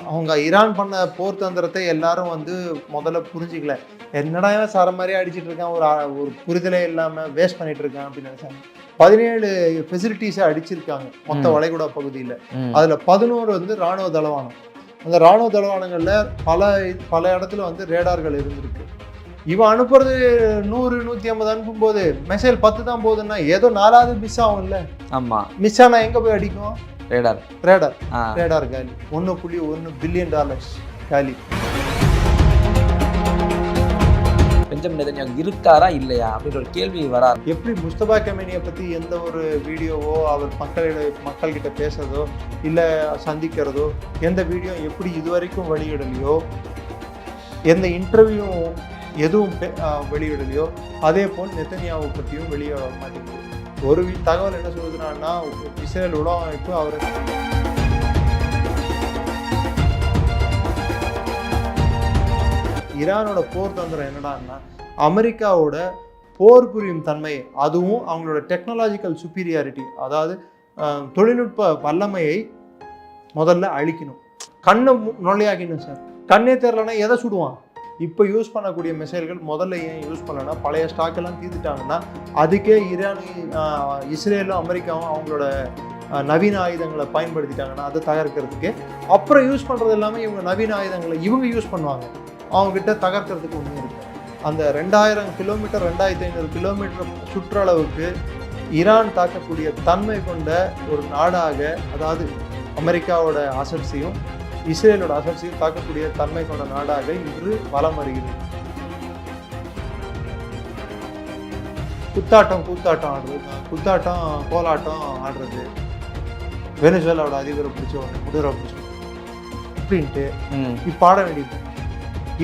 அவங்க ஈரான் பண்ண போர் தந்திரத்தை எல்லாரும் வந்து முதல்ல புரிஞ்சிக்கல. என்னடா இவன் சர மாதிரியே அடிச்சிட்டு இருக்கான், ஒரு புரிதலே இல்லாமல் வேஸ்ட் பண்ணிட்டு இருக்கான் அப்படின்னு நினைச்சாங்க. 17 ஃபெசிலிட்டிஸை அடிச்சிருக்காங்க மொத்த வளைகுடா பகுதியில். அதில் 11 வந்து இராணுவ தளவானம். அந்த இராணுவ தளவானங்களில் பல இடத்துல வந்து ரேடார்கள் இருந்திருக்கு. இவன் அனுப்புறது 100-150 அனுப்பும்போது மெசேஜ் 10 தான் போகுதுன்னா ஏதோ 4வது மிஸ் ஆகும்ல. ஆமாம், மிஸ் ஆனால் எங்கே போய் அடிக்கும்? ரேடார் காலி. $1.1 பில்லியன் காலி. பெஞ்சமின் நெதன்யாகு இருக்காரா இல்லையா அப்படின்ற ஒரு கேள்வி வராது. எப்படி முஸ்தபா கமேனியை பற்றி எந்த ஒரு வீடியோவோ அவர் மக்கள்கிட்ட பேசுறதோ இல்லை சந்திக்கிறதோ எந்த வீடியோ எப்படி இதுவரைக்கும் வெளியிடலையோ, எந்த இன்டர்வியூ எதுவும் வெளியிடலையோ, அதே போல் நெதன்யாவை பற்றியும் வெளியிட மாட்டேங்குது. ஒரு தகவல் என்ன சொல்லுதுன்னா, இஸ்ரேல் உலக அமைப்பு அவர் ஈரானோட போர் தந்திரம் என்னடான்னா, அமெரிக்காவோட போர் புரியும் தன்மை, அதுவும் அவங்களோட டெக்னாலஜிக்கல் சுப்பீரியாரிட்டி, அதாவது தொழில்நுட்ப வல்லமையை முதல்ல அழிக்கணும். கண்ணை நொல்லையாக்கணும் சார். கண்ணே தெரிலனா எதை சுடுவான்? இப்போ யூஸ் பண்ணக்கூடிய மிசைல்கள் முதல்ல ஏன் யூஸ் பண்ணலன்னா, பழைய ஸ்டாக்கெல்லாம் தீர்த்துட்டாங்கன்னா அதுக்கே இஸ்ரேலும் அமெரிக்காவும் அவங்களோட நவீன ஆயுதங்களை பயன்படுத்திட்டாங்கன்னா அதை தகர்க்கிறதுக்கு. அப்புறம் யூஸ் பண்ணுறது எல்லாமே இவங்க நவீன ஆயுதங்களை இவங்க யூஸ் பண்ணுவாங்க, அவங்ககிட்ட தகர்க்கிறதுக்கு ஒன்றும் இருக்குது. அந்த 2000 கிலோமீட்டர் 2500 கிலோமீட்டர் சுற்றளவுக்கு ஈரான் தாக்கக்கூடிய தன்மை கொண்ட ஒரு நாடாக, அதாவது அமெரிக்காவோட அசட்ஸையும் இஸ்ரேலோட அசட்ஸையும் தாக்கக்கூடிய தன்மை கொண்ட நாடாக இன்று வலம் வருகிறது. குத்தாட்டம் ஆடுறது, கோலாட்டம் ஆடுறது, வெனிசுவேலாவோட அதிபரை பிடிச்சவங்க முடரோ பிடிச்சவங்க அப்படின்ட்டு இப்போ ஆட வேண்டியது.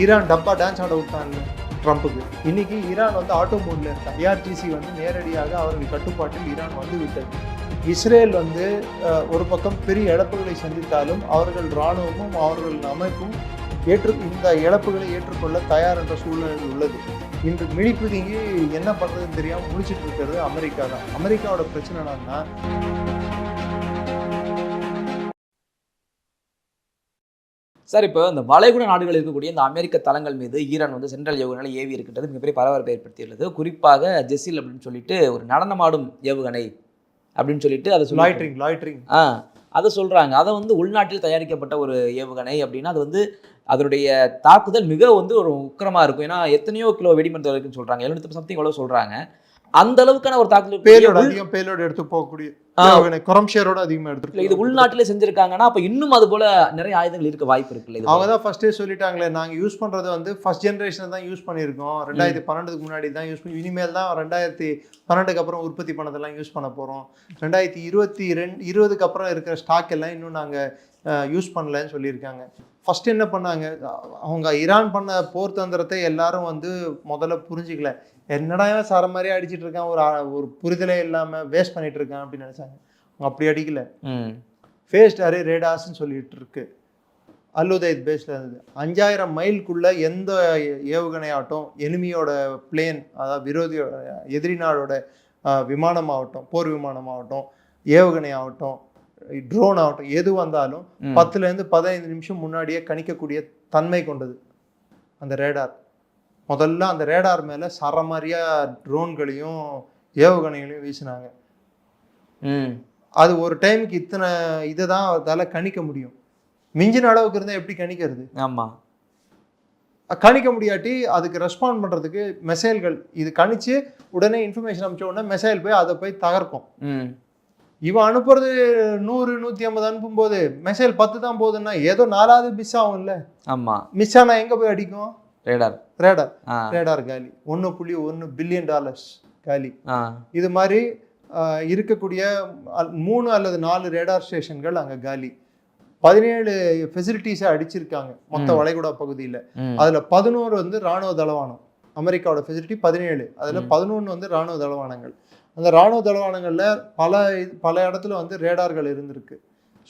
ஈரான் டப்பா டான்ஸ் ஆட விட்டாங்க ட்ரம்ப்புக்கு. இன்னைக்கு ஈரான் வந்து ஆட்டோ மோட்ல இருக்காங்க. IRGC வந்து நேரடியாக அவர்கள் கட்டுப்பாட்டில் ஈரான் வந்து விட்டது. இஸ்ரேல் வந்து ஒரு பக்கம் பெரிய இழப்புகளை சந்தித்தாலும் அவர்கள் இராணுவமும் அவர்கள் அமைப்பும் இந்த இழப்புகளை ஏற்றுக்கொள்ள தயார் என்ற சூழ்நிலை உள்ளது. இன்று மிழிப்புதுங்கி என்ன பண்ணுறதுன்னு தெரியாமல் முடிச்சுட்டு இருக்கிறது அமெரிக்கா தான். அமெரிக்காவோட பிரச்சனை என்னன்னா, சார், இப்போ இந்த வளைகுடா நாடுகள் இருக்கக்கூடிய இந்த அமெரிக்க தளங்கள் மீது ஈரான் வந்து சென்ட்ரல் ஏவுகணை ஏவி இருக்கின்றது மிகப்பெரிய பரபரப்பை ஏற்படுத்தியுள்ளது. குறிப்பாக ஜெசில் அப்படின்னு சொல்லிட்டு ஒரு நடனமாடும் ஏவுகணை அப்படின்னு சொல்லிட்டு அதை லாய்ட்ரிங் அதை சொல்கிறாங்க. அதை வந்து உள்நாட்டில் தயாரிக்கப்பட்ட ஒரு ஏவுகணை அப்படின்னா அது வந்து அதனுடைய தாக்குதல் மிக வந்து ஒரு உக்கிரமாக இருக்கும். ஏன்னா எத்தனையோ கிலோ வெடிமருந்து இருக்குன்னு சொல்கிறாங்க, 700 சம்திங் எவ்வளோ சொல்கிறாங்க. அந்த அளவுக்கான ஒரு தாக்குதல் பேலோட எடுத்து போகக்கூடிய அதிகமா எடுத்துருக்கு. இது உள்நாட்டிலே செஞ்சிருக்காங்கன்னா அப்ப இன்னும் அது போல நிறைய ஆயுதங்கள் இருக்க வாய்ப்பு இருக்குல்ல. அவங்க தான் ஃபர்ஸ்டே சொல்லிட்டாங்களே, நாங்க யூஸ் பண்றது வந்து ஃபர்ஸ்ட் ஜெனரேஷன் தான் யூஸ் பண்ணியிருக்கோம், 2012க்கு முன்னாடி தான் யூஸ் பண்ணி, இனிமேல் தான் 2012க்கு அப்புறம் உற்பத்தி பண்ணதெல்லாம் யூஸ் பண்ண போறோம், 2020க்கு அப்புறம் இருக்கிற ஸ்டாக் எல்லாம் இன்னும் நாங்க யூஸ் பண்ணலன்னு சொல்லியிருக்காங்க. ஃபர்ஸ்ட் என்ன பண்ணாங்க, அவங்க ஈரான் பண்ண போர் தந்திரத்தை எல்லாரும் வந்து முதல்ல புரிஞ்சிக்கல. என்னடா இவன் சர மாதிரியே அடிச்சிட்டு இருக்கான், ஒரு புரிதலே இல்லாமல் வேஸ்ட் பண்ணிட்டு இருக்கான் அப்படின்னு நினைச்சாங்க. அவங்க அப்படி அடிக்கல. ஃபேஸ்ட் அரே ரேடார்ஸ்ன்னு சொல்லிட்டு இருக்கு. அல்-உதைத் பேஸ்ல இருந்தது. 5000 மைலுக்குள்ள எந்த ஏவுகணை ஆகட்டும், எனிமியோட பிளேன், அதாவது எதிரி நாடோட விமானமாகட்டும், போர் விமானமாகட்டும், ஏவுகணை ஆகட்டும், ட்ரோன் ஆகட்டும், எது வந்தாலும் 10லேருந்து 15 நிமிஷம் முன்னாடியே கணிக்கக்கூடிய தன்மை கொண்டது அந்த ரேடார். முதல்ல அந்த ரேடார் மேலே சரமாரியா ட்ரோன்களையும் ஏவுகணைகளையும் வீசினாங்க. அது ஒரு டைமுக்கு இத்தனை இதை தான் அதால் கணிக்க முடியும். மிஞ்சின அளவுக்கு இருந்தால் எப்படி கணிக்கிறது? ஆமாம், கணிக்க முடியாட்டி அதுக்கு ரெஸ்பாண்ட் பண்ணுறதுக்கு மெசைல்கள் இது கணிச்சு உடனே இன்ஃபர்மேஷன் அனுப்பிச்ச உடனே மெசைல் போய் அதை போய் தகர்க்கும். இவன் அனுப்புறது 100-150 அனுப்பும்போது மெசைல் 10 தான் போகுதுன்னா ஏதோ 4வது மிஸ் ஆகும்ல. ஆமாம், மிஸ் ஆனால் எங்கே போய் அடிக்கும்? ரேடார் காலி. $1.1 பில்லியன் காலி. இது மாதிரி இருக்கக்கூடிய 3 அல்லது 4 ரேடார் ஸ்டேஷன்கள் அங்கே காலி. 17 ஃபெசிலிட்டிஸை அடிச்சிருக்காங்க மொத்த வளைகுடா பகுதியில். அதில் 11 வந்து இராணுவ தளவானம். அமெரிக்காவோட ஃபெசிலிட்டி 17, அதில் 11 வந்து இராணுவ தளவானங்கள். அந்த இராணுவ தளவானங்களில் பல இடத்துல வந்து ரேடார்கள் இருந்திருக்கு.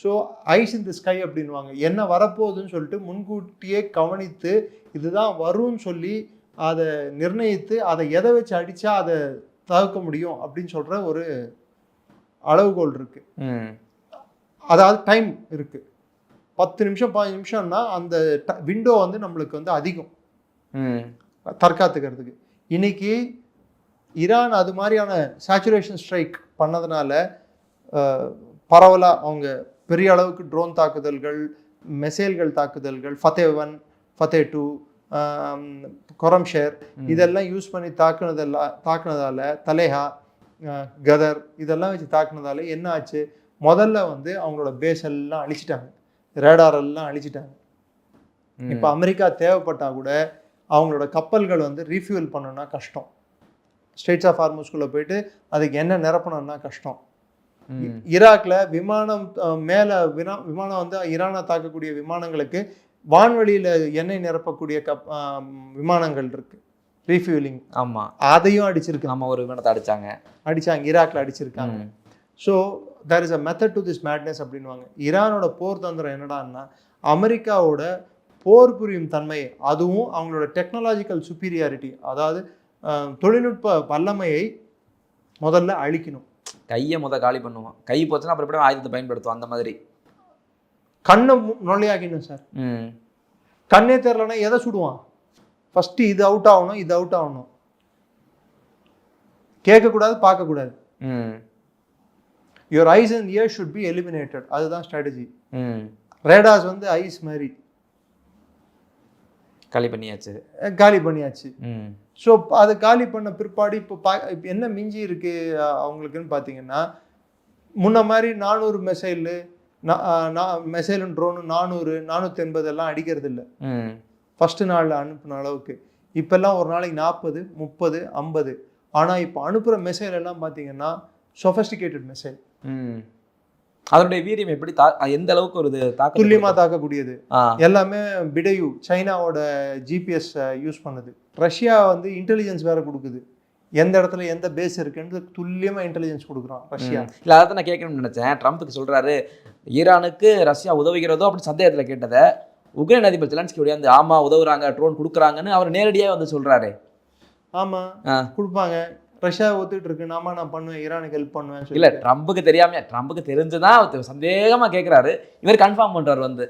So eyes in the sky அப்படின்வாங்க. என்ன வரப்போகுதுன்னு சொல்லிட்டு முன்கூட்டியே கவனித்து இதுதான் வரும்னு சொல்லி அதை நிர்ணயித்து அதை எதை வச்சு அடித்தா அதை தவிர்க்க முடியும் அப்படின்னு சொல்கிற ஒரு அளவுகோல் இருக்குது. அதாவது டைம் இருக்குது. 10 நிமிஷம் 15 நிமிஷம்னா அந்த விண்டோ வந்து நம்மளுக்கு வந்து அதிகம் ம் தற்காத்துக்கிறதுக்கு. இன்னைக்கு ஈரான் அது மாதிரியான சேச்சுரேஷன் ஸ்ட்ரைக் பண்ணதுனால பரவலாக அவங்க பெரிய அளவுக்கு ட்ரோன் தாக்குதல்கள், மெசைல்கள் தாக்குதல்கள், ஃபத்தே-1, ஃபத்தே-2, கொரம்ஷேர் இதெல்லாம் யூஸ் பண்ணி தாக்குனதால தலேஹா, கதர் இதெல்லாம் வச்சு தாக்குனதால என்ன ஆச்சு, முதல்ல வந்து அவங்களோட பேஸ் எல்லாம் அழிச்சிட்டாங்க, ரேடார் எல்லாம் அழிச்சிட்டாங்க. இப்போ அமெரிக்கா தேவைப்பட்டா கூட அவங்களோட கப்பல்கள் வந்து ரீஃபியூல் பண்ணணும்னா கஷ்டம். ஸ்ட்ரெய்ட்ஸ் ஆஃப் ஹார்முஸ்குள்ளே போயிட்டு அதுக்கு என்ன நிரப்பணும்னா கஷ்டம். ஈராக்ல விமானம் மேலே விமானம் வந்து ஈரானை தாக்கக்கூடிய விமானங்களுக்கு வான்வெளியில் எண்ணெய் நிரப்பக்கூடிய விமானங்கள் இருக்கு, ரீஃபியூலிங். ஆமாம், அதையும் அடிச்சிருக்கு. நம்ம ஒரு விமானத்தை அடிச்சாங்க ஈராக்ல அடிச்சிருக்காங்க. So there is a method to this madness அப்படின்வாங்க. ஈரானோட போர் தந்திரம் என்னடான்னா அமெரிக்காவோட போர் புரியும் தன்மை, அதுவும் அவங்களோட டெக்னாலஜிக்கல் சுப்பீரியாரிட்டி, அதாவது தொழில்நுட்ப வல்லமையை முதல்ல அழிக்கணும். கையை காலி பண்ணுவோம், கை போச்சுன்னா அப்புறம் எப்படி ஆயுதத்தை பயன்படுத்துவோம், அந்த மாதிரி. கண்ணை நொல்லையாக்கணும் சார். கண்ணே தெரியலன்னா எதை சுடுவான்? ஃபர்ஸ்ட் இது அவுட் ஆகணும், இது அவுட் ஆகணும். கேட்கக்கூடாது, பார்க்கக்கூடாது. Your eyes and years should be eliminated. அதுதான் ஸ்ட்ராட்டஜி. ரேடார்ஸ் வந்து ஐஸ் மாதிரி காலி பண்ணியாச்சு. ஸோ அதை காலி பண்ண பிற்பாடு இப்போ என்ன மிஞ்சி இருக்கு அவங்களுக்குன்னு பார்த்தீங்கன்னா, முன்ன மாதிரி 400 மெசைலும் ட்ரோனு 400, 480 எல்லாம் அடிக்கிறது இல்லை ஃபர்ஸ்ட் நாளில் அனுப்புன அளவுக்கு. இப்போல்லாம் ஒரு நாளைக்கு 40, 30, 50. ஆனால் இப்போ அனுப்புகிற மெசைல் எல்லாம் பார்த்தீங்கன்னா சொஃபஸ்டிகேட்டட் மெசைல். அதனுடைய வீரியம் எப்படி எந்த அளவுக்கு ஒரு துல்லியமா தாக்கக்கூடியது. எல்லாமே பிடையூ சைனாவோட ஜிபிஎஸ் யூஸ் பண்ணுது. ரஷ்யா வந்து இன்டெலிஜென்ஸ் வேற கொடுக்குது, எந்த இடத்துல எந்த பேஸ் இருக்குன்னு துல்லியமா இன்டெலிஜென்ஸ் கொடுக்குறான் ரஷ்யா. இல்லை, அதை நான் கேட்கணும்னு நினைச்சேன். ட்ரம்ப்புக்கு சொல்றாரு ஈரானுக்கு ரஷ்யா உதவுகிறதோ அப்படின்னு சந்தேகத்தில் கேட்டதை உக்ரைன் அதிபர் ஜெலன்ஸ்கி உடையாந்து ஆமா உதவுறாங்க, ட்ரோன் கொடுக்குறாங்கன்னு அவர் நேரடியாக வந்து சொல்றாரு. ஆமா கொடுப்பாங்க, ரஷ்யா ஒத்துக்கிட்டு இருக்கு, நான் பண்ணுவேன், ஈரானுக்கு ஹெல்ப் பண்ணுவேன். இல்லை, ட்ரம்புக்கு தெரியாம, ட்ரம்புக்கு தெரிஞ்சுதான் சந்தேகமா கேட்குறாரு, இவர் கன்ஃபார்ம் பண்றாரு வந்து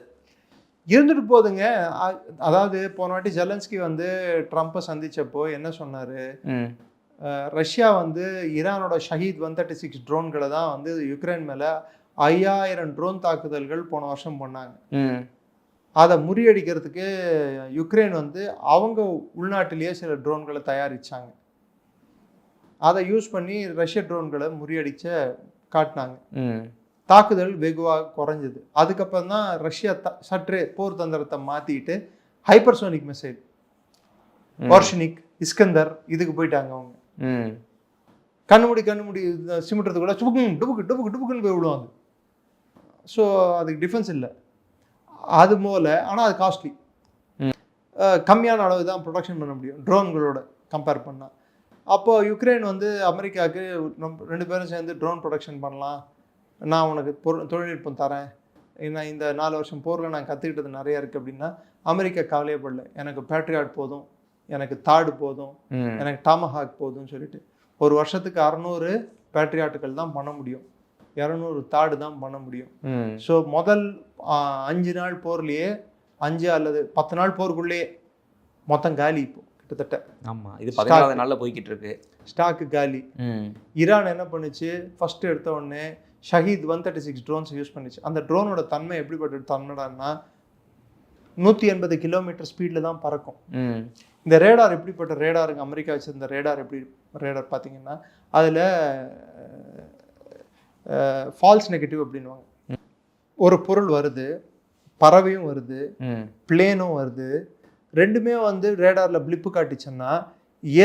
இருந்துட்டு போதுங்க. அதாவது போன வாட்டி ஜெலன்ஸ்கி வந்து ட்ரம்ப்பை சந்திச்சப்போ என்ன சொன்னாரு, ரஷ்யா வந்து ஈரானோட ஷஹீத் 136 ட்ரோன்களை தான் வந்து யுக்ரைன் மேல 5000 ட்ரோன் தாக்குதல்கள் போன வருஷம் பண்ணாங்க. அதை முறியடிக்கிறதுக்கு யுக்ரைன் வந்து அவங்க உள்நாட்டிலேயே சில ட்ரோன்களை தயாரிச்சாங்க. அதை யூஸ் பண்ணி ரஷ்ய ட்ரோன்களை முறியடிச்ச காட்டினாங்க. தாக்குதல் வெகுவாக குறைஞ்சது. அதுக்கப்புறம் தான் ரஷ்யா சற்றே போர் தந்திரத்தை மாற்றிட்டு ஹைப்பர்சோனிக் மிசைல், வார்ஷினிக், இஸ்கந்தர் இதுக்கு போயிட்டாங்க அவங்க. கண்ணுமுடி சிமிட்டுறது கூட டுபுக்குன்னு போய் விடுவாங்க. ஸோ அதுக்கு டிஃபென்ஸ் இல்லை அது போல. ஆனால் அது காஸ்ட்லி, கம்மியான அளவு தான் ப்ரொடக்ஷன் பண்ண முடியும் ட்ரோன்களோட கம்பேர் பண்ணால். அப்போது யுக்ரைன் வந்து அமெரிக்காவுக்கு 2 பேரும் சேர்ந்து ட்ரோன் ப்ரொடக்ஷன் பண்ணலாம், நான் உனக்கு தொழில்நுட்பம் தரேன், நான் இந்த 4 வருஷம் போரில் நான் கற்றுக்கிட்டது நிறையா இருக்குது அப்படின்னா அமெரிக்கா கவலையப்படல. எனக்கு பேட்ரியாட் போதும், எனக்கு தாடு போதும், எனக்கு டாமஹாக் போதும்னு சொல்லிட்டு ஒரு வருஷத்துக்கு 600 பேட்ரியாட்டுகள் தான் பண்ண முடியும், 200 தாடு தான் பண்ண முடியும். ஸோ முதல் 5 நாள் போர்லேயே 5 அல்லது 10 நாள் போருக்குள்ளேயே மொத்தம் காலி. இப்போ கிட்டத்தட்ட ஆமாம், இது 14 நாளில் போய்கிட்டு இருக்கு, ஸ்டாக்கு காலி. ஈரான் என்ன பண்ணுச்சு, ஃபர்ஸ்ட் எடுத்த உடனே ஷஹீத் 136 ட்ரோன்ஸ் யூஸ் பண்ணிச்சு. அந்த ட்ரோனோட தன்மை எப்படிப்பட்ட தன்மைடான்னா 180 கிலோமீட்டர் ஸ்பீடில் தான் பறக்கும். இந்த ரேடார் எப்படிப்பட்ட ரேடாருங்க, அமெரிக்கா வச்சிருந்த ரேடார் எப்படி ரேடார் பார்த்தீங்கன்னா அதில் ஃபால்ஸ் நெகட்டிவ் அப்படின்வாங்க. ஒரு பொருள் வருது, பறவையும் வருது, பிளேனும் வருது, ரெண்டுமே வந்து ரேடாரில் பிளிப்பு காட்டிச்சுன்னா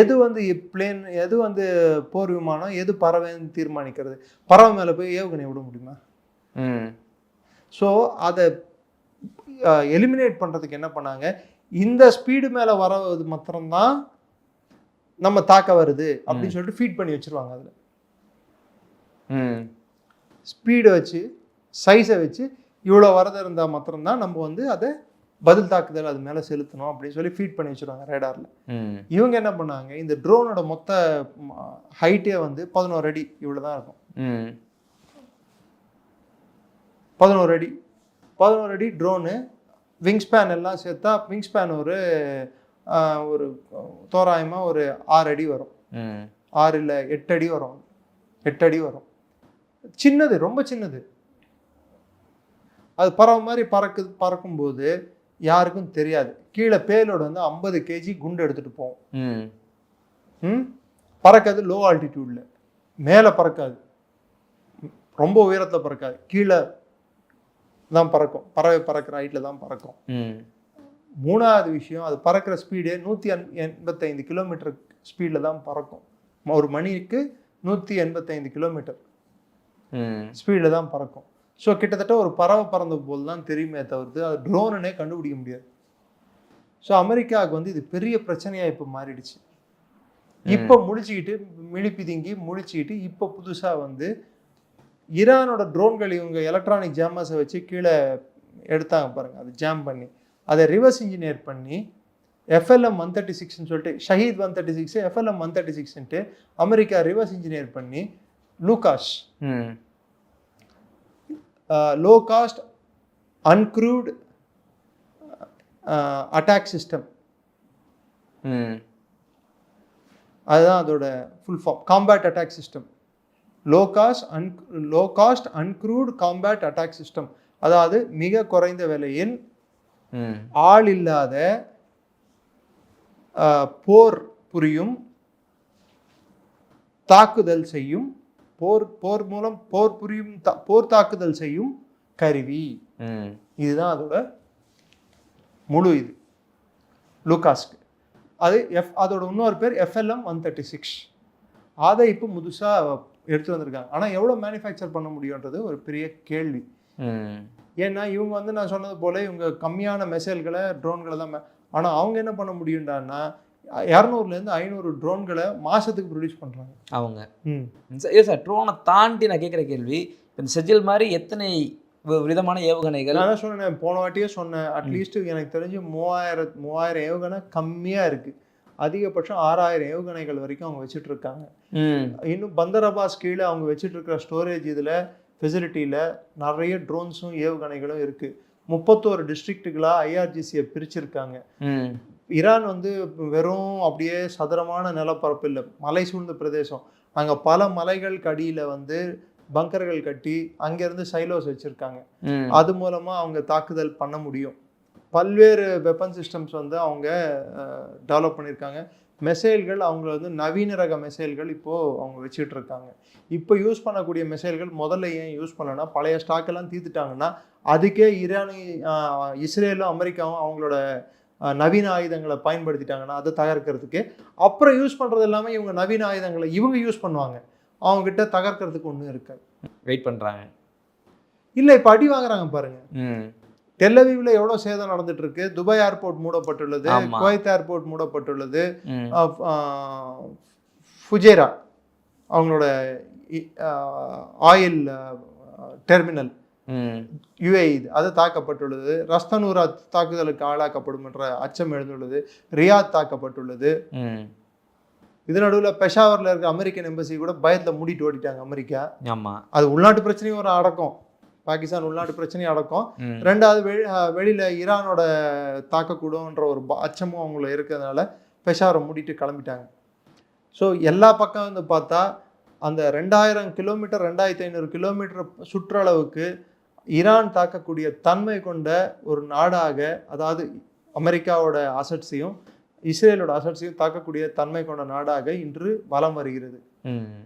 எது வந்து பிளேன், எது வந்து போர் விமானம், எது பறவைன்னு தீர்மானிக்கிறது? பறவை மேலே போய் ஏவுகணை விட முடியுமா? ஸோ அதை எலிமினேட் பண்ணுறதுக்கு என்ன பண்ணாங்க, இந்த ஸ்பீடு மேலே வரது மாத்திரம்தான் நம்ம தாக்க வருது அப்படின்னு சொல்லிட்டு ஃபீட் பண்ணி வச்சுருவாங்க. அதில் ஸ்பீடை வச்சு சைஸை வச்சு இவ்வளோ வரது இருந்தால் மாத்திரம்தான் நம்ம வந்து அதை பதில் தாக்குதல் அது மேலே செலுத்தணும் அப்படின்னு சொல்லி ஃபீட் பண்ணி வச்சுருவாங்க ரேடாரில். இவங்க என்ன பண்ணாங்க, இந்த ட்ரோனோட மொத்த ஹைட்டே வந்து 11 அடி இவ்வளோ தான் இருக்கும். 11 அடி 11 அடி ட்ரோனு, விங் ஸ்பேன் எல்லாம் சேர்த்தா விங் ஸ்பேன் ஒரு தோராயமாக ஒரு 6 அடி வரும். 6 இல்லை 8 அடி வரும். 8 அடி வரும். சின்னது, ரொம்ப சின்னது. அது பறவை மாதிரி பறக்கும்போது யாருக்கும் தெரியாது. கீழே பேலோடு வந்து 50 கேஜி குண்டு எடுத்துட்டு போவோம். பறக்காது லோ ஆல்டிடியூட்ல, மேலே பறக்காது, ரொம்ப உயரத்தில் பறக்காது, கீழே தான் பறக்கும். பறவை பறக்கிற ஹைட்டில் தான் பறக்கும். 3வது விஷயம், அது பறக்கிற ஸ்பீடு 185 கிலோமீட்டர் ஸ்பீடில் தான் பறக்கும். ஒரு மணிக்கு 185 கிலோமீட்டர் ஸ்பீடில் தான் பறக்கும். ஸோ கிட்டத்தட்ட ஒரு பறவை பறந்த போது தான் தெரியுமே தவிர்த்து அது ட்ரோனுனே கண்டுபிடிக்க முடியாது. ஸோ அமெரிக்காவுக்கு வந்து இது பெரிய பிரச்சனையாக இப்போ மாறிடுச்சு. இப்போ மிழிப்பிதுங்கி முழிச்சுக்கிட்டு இப்போ புதுசாக வந்து ஈரானோட ட்ரோன்கள் இவங்க எலக்ட்ரானிக் ஜாமர்ஸை வச்சு கீழே எடுத்தாங்க பாருங்கள், அது ஜாம் பண்ணி அதை ரிவர்ஸ் இன்ஜினியர் பண்ணி FLM 136ன்னு சொல்லிட்டு ஷஹீத் 136 FLM 136ன்ட்டு அமெரிக்கா ரிவர்ஸ் இன்ஜினியர் பண்ணி Lucas low cost uncrewed attack system, அதுதான் அதோட full form. Combat attack system, low cost uncrewed combat attack system. அதாவது மிக குறைந்த விலையில் ஆள் இல்லாத போர் புரியும், தாக்குதல் செய்யும், போர் மூலம் போர் தாக்குதல் செய்யும் கருவி. இதுதான் அதோட முழு இது லூகாஸ்க்கு. அதோட இன்னொரு பேர் FLM 136. அதை இப்போ புதுசாக எடுத்து வந்திருக்காங்க. ஆனால் எவ்வளோ மேனுஃபேக்சர் பண்ண முடியுன்றது ஒரு பெரிய கேள்வி. ஏன்னா இவங்க வந்து நான் சொன்னது போல இவங்க கம்மியான மெசைல்களை ட்ரோன்களை தான், ஆனால் அவங்க என்ன பண்ண முடியும்டான்னா 200லேருந்து 500 ட்ரோன்களை மாதத்துக்கு ப்ரொடியூஸ் பண்ணுறாங்க அவங்க. சார் ட்ரோனை தாண்டி நான் கேட்குற கேள்வி, இந்த செஜில் மாதிரி எத்தனை விதமான ஏவுகணைகள்? நான் சொன்னேன், போன வாட்டியே சொன்னேன், அட்லீஸ்ட் எனக்கு தெரிஞ்சு 3000 ஏவுகணை கம்மியாக இருக்குது. அதிகபட்சம் 6000 ஏவுகணைகள் வரைக்கும் அவங்க வச்சுட்டு இருக்காங்க. இன்னும் பந்தர் அப்பாஸ் கீழே அவங்க வச்சுட்டு இருக்கிற ஸ்டோரேஜ் இதில் ஃபெசிலிட்டியில் நிறைய ட்ரோன்ஸும் ஏவுகணைகளும் இருக்குது. 31 டிஸ்ட்ரிக்ட்டுகளாக IRGCயை பிரிச்சிருக்காங்க. ஈரான் வந்து வெறும் அப்படியே சதுரமான நிலப்பரப்பு இல்லை, மலை சூழ்ந்த பிரதேசம். அங்கே பல மலைகளுக்கு அடியில் வந்து பங்கர்கள் கட்டி அங்கேருந்து சைலோஸ் வச்சுருக்காங்க. அது மூலமாக அவங்க தாக்குதல் பண்ண முடியும். பல்வேறு வெப்பன் சிஸ்டம்ஸ் வந்து அவங்க டெவலப் பண்ணியிருக்காங்க. மெசைல்கள் அவங்க வந்து நவீன ரக மெசைல்கள் இப்போது அவங்க வச்சுட்டு இருக்காங்க. இப்போ யூஸ் பண்ணக்கூடிய மெசைல்கள் முதல்ல ஏன் யூஸ் பண்ணலன்னா, பழைய ஸ்டாக்கெல்லாம் தீர்த்துட்டாங்கன்னா அதுக்கே இஸ்ரேலும் அமெரிக்காவும் அவங்களோட நவீன ஆயுதங்களை பயன்படுத்திட்டாங்கன்னா அதை தகர்க்கிறதுக்கு. அப்புறம் யூஸ் பண்ணுறது எல்லாமே இவங்க நவீன ஆயுதங்களை இவங்க யூஸ் பண்ணுவாங்க, அவங்ககிட்ட தகர்க்கிறதுக்கு ஒன்றும் இருக்காது. வெயிட் பண்ணுறாங்க. இல்லை, இப்போ அடி வாங்குறாங்க பாருங்க. டெல்லவீவ்ல எவ்வளோ சேதம் நடந்துட்டு இருக்கு. துபாய் ஏர்போர்ட் மூடப்பட்டுள்ளது, குவைத் ஏர்போர்ட் மூடப்பட்டுள்ளது, ஃபுஜேரா அவங்களோட ஆயில் டெர்மினல் UAE அது தாக்கப்பட்டுள்ளது. ரஸ்தனூரா தாக்குதலுக்கு ஆளாக்கப்படும் என்ற அச்சம் எழுந்துள்ளது. ரியாத் தாக்கப்பட்டுள்ளது. இது நடுவில் பெஷாவரில் இருக்க அமெரிக்கன் எம்பசி கூட பயத்தில் மூடிட்டு ஓடிட்டாங்க அமெரிக்கா. ஆமாம், அது உள்நாட்டு பிரச்சனையும் ஒரு அடக்கம், பாகிஸ்தான் உள்நாட்டு பிரச்சனையும் அடக்கம். ரெண்டாவது வெளியில் ஈரானோட தாக்கக்கூடும்ன்ற ஒரு அச்சமும் அவங்கள இருக்கிறதுனால பெஷாவரை மூடிட்டு கிளம்பிட்டாங்க. ஸோ எல்லா பக்கம் வந்து பார்த்தா அந்த 2000 கிலோமீட்டர் 2500 கிலோமீட்டர் சுற்றளவுக்கு ஈரான் தாக்கக்கூடிய தன்மை கொண்ட ஒரு நாடாக, அதாவது அமெரிக்காவோட அசட்ஸையும் இஸ்ரேலோட அசட்ஸையும் தாக்கக்கூடிய தன்மை கொண்ட நாடாக இன்று வலம் வருகிறது.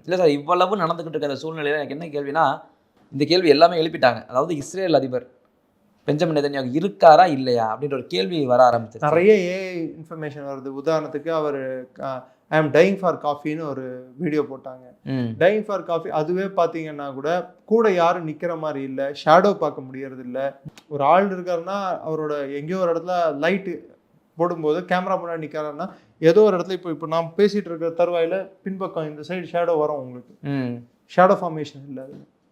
இல்லை சார், இவ்வளவு நடந்துக்கிட்டு இருக்கிற சூழ்நிலையில் எனக்கு என்ன கேள்வினா, இந்த கேள்வி எல்லாமே எழுப்பிட்டாங்க. அதாவது இஸ்ரேல் அதிபர் பெஞ்சமின் நெதன்யாகு இருக்காரா இல்லையா அப்படின்ற ஒரு கேள்வி வர ஆரம்பிச்சு. நிறைய இன்ஃபர்மேஷன் வருது. உதாரணத்துக்கு அவர் ஐ ஆம் டையிங் ஃபார் காஃபின்னு ஒரு வீடியோ போட்டாங்க. டையிங் ஃபார் காஃபி அதுவே பார்த்தீங்கன்னா கூட யாரும் நிற்கிற மாதிரி இல்லை, ஷேடோ பார்க்க முடியறது இல்லை. ஒரு ஆள் இருக்காருன்னா அவரோட எங்கேயோ ஒரு இடத்துல லைட்டு போடும்போது கேமரா முன்னாடி நிற்கிறாருன்னா ஏதோ ஒரு இடத்துல இப்போ நான் பேசிகிட்டு இருக்கிற தருவாயில் பின்பக்கம் இந்த சைடு ஷேடோ வரும், உங்களுக்கு ஷேடோ ஃபார்மேஷன் இல்லை.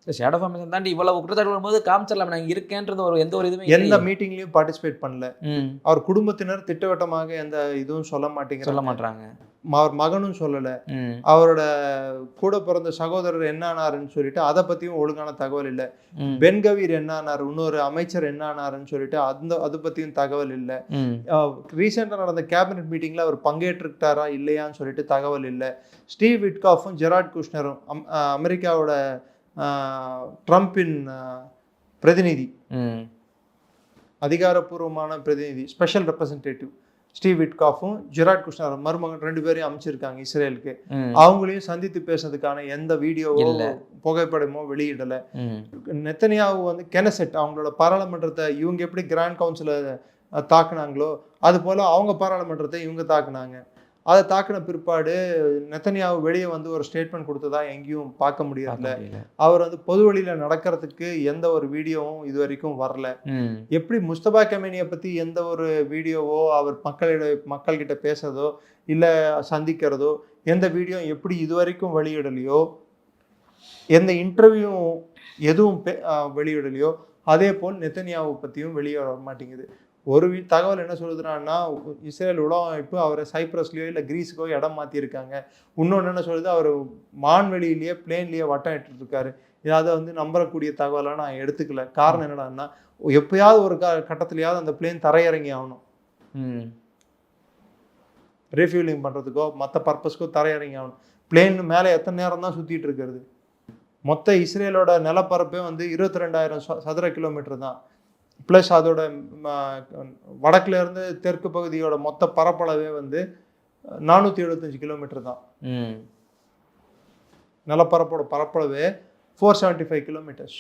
ஷேடோ ஃபார்மேஷன் தாண்டி இவ்வளவு குற்றச்சாட்டு வரும்போது காமிச்சிடலாம் நான் இருக்கேன்றது ஒரு எந்த ஒரு இதுவுமே எந்த மீட்டிங்லயும் பார்ட்டிசிபேட் பண்ணல. ம் அவர் குடும்பத்தினர் திட்டவட்டமாக எந்த இதுவும் சொல்ல சொல்ல மாட்டேங்கிறாங்க. மாட்றாங்க. அவர் மகனும் சொல்லல. ம் அவரோட கூட பிறந்த சகோதரர் என்ன ஆனாருன்னு சொல்லிட்டு அதை பத்தியும் ஒழுங்கான தகவல் இல்லை. ம் பென்கவீர் என்ன ஆனார், இன்னொரு அமைச்சர் என்ன ஆனாருன்னு சொல்லிட்டு அது பத்தியும் தகவல் இல்லை. ம் ரீசெண்டாக நடந்த கேபினட் மீட்டிங்ல அவர் பங்கேற்றுக்கிட்டாரா இல்லையான்னு சொல்லிட்டு தகவல் இல்லை. ஸ்டீவ் விட்காஃபும் ஜெரார்ட் குஷ்னரும் அமெரிக்காவோட ட்ரம்பின் பிரதிநிதி, ம் அதிகாரப்பூர்வமான பிரதிநிதி, ஸ்பெஷல் ரெப்ரசன்டேட்டிவ் ஸ்டீவ் விட்காஃபும் ஜெரார்ட் குஷ்னர் மருமகன் 2 பேரையும் அமைச்சிருக்காங்க இஸ்ரேலுக்கு. ம் அவங்களையும் சந்தித்து பேசுறதுக்கான எந்த வீடியோவோ இல்ல. புகைப்படமோ வெளியிடல. ம் நெத்தனியாவு வந்து கெனசெட் அவங்களோட பாராளுமன்றத்தை இவங்க எப்படி கிராண்ட் கவுன்சிலை தாக்குனாங்களோ அது போல அவங்க பாராளுமன்றத்தை இவங்க தாக்குனாங்க. அதை தாக்கின பிற்பாடு நெத்தனியாவு வெளியே வந்து ஒரு ஸ்டேட்மெண்ட் கொடுத்ததா எங்கேயும் பார்க்க முடியல. அவர் வந்து பொது வழியில நடக்கிறதுக்கு எந்த ஒரு வீடியோவும் இது வரைக்கும் வரல. ம் எப்படி முஸ்தபா கமேனியை பத்தி எந்த ஒரு வீடியோவோ அவர் மக்கள்கிட்ட பேசுறதோ இல்ல சந்திக்கிறதோ எந்த வீடியோ எப்படி இது வரைக்கும் வெளியிடலையோ, எந்த இன்டர்வியூ எதுவும் வெளியிடலையோ, அதே போல் நெத்தனியாவை பத்தியும் வெளியே வர மாட்டேங்குது. ஒரு தகவல் என்ன சொல்லுதுன்னா, இஸ்ரேல் உளவமைப்பு அவரை சைப்ரஸ்லயோ இல்லை கிரீஸுக்கோ இடம் மாற்றிருக்காங்க. இன்னொன்று என்ன சொல்லுது, அவர் வான்வெளியிலேயே பிளேன்லேயே வட்டம் இட்டு இருக்காரு. இதை வந்து நம்பக்கூடிய தகவலாக நான் எடுத்துக்கல. காரணம் என்னடான்னா, எப்பயாவது ஒரு கட்டத்துலையாவது அந்த பிளேன் தரையிறங்கி ஆகணும். ரீஃபியூலிங் பண்ணுறதுக்கோ மற்ற பர்பஸ்க்கோ தரையிறங்கி ஆகணும். பிளேன் மேலே எத்தனை நேரம் தான் சுற்றிட்டு இருக்கிறது? மொத்த இஸ்ரேலோட நிலப்பரப்பே வந்து 22,000 சதுர கிலோமீட்டர் தான். ப்ளஸ் அதோட வடக்குல இருந்து தெற்கு பகுதியோட மொத்த பரப்பளவே வந்து 475 கிலோமீட்டர் தான். நிலப்பரப்போட பரப்பளவே 475 கிலோமீட்டர்ஸ்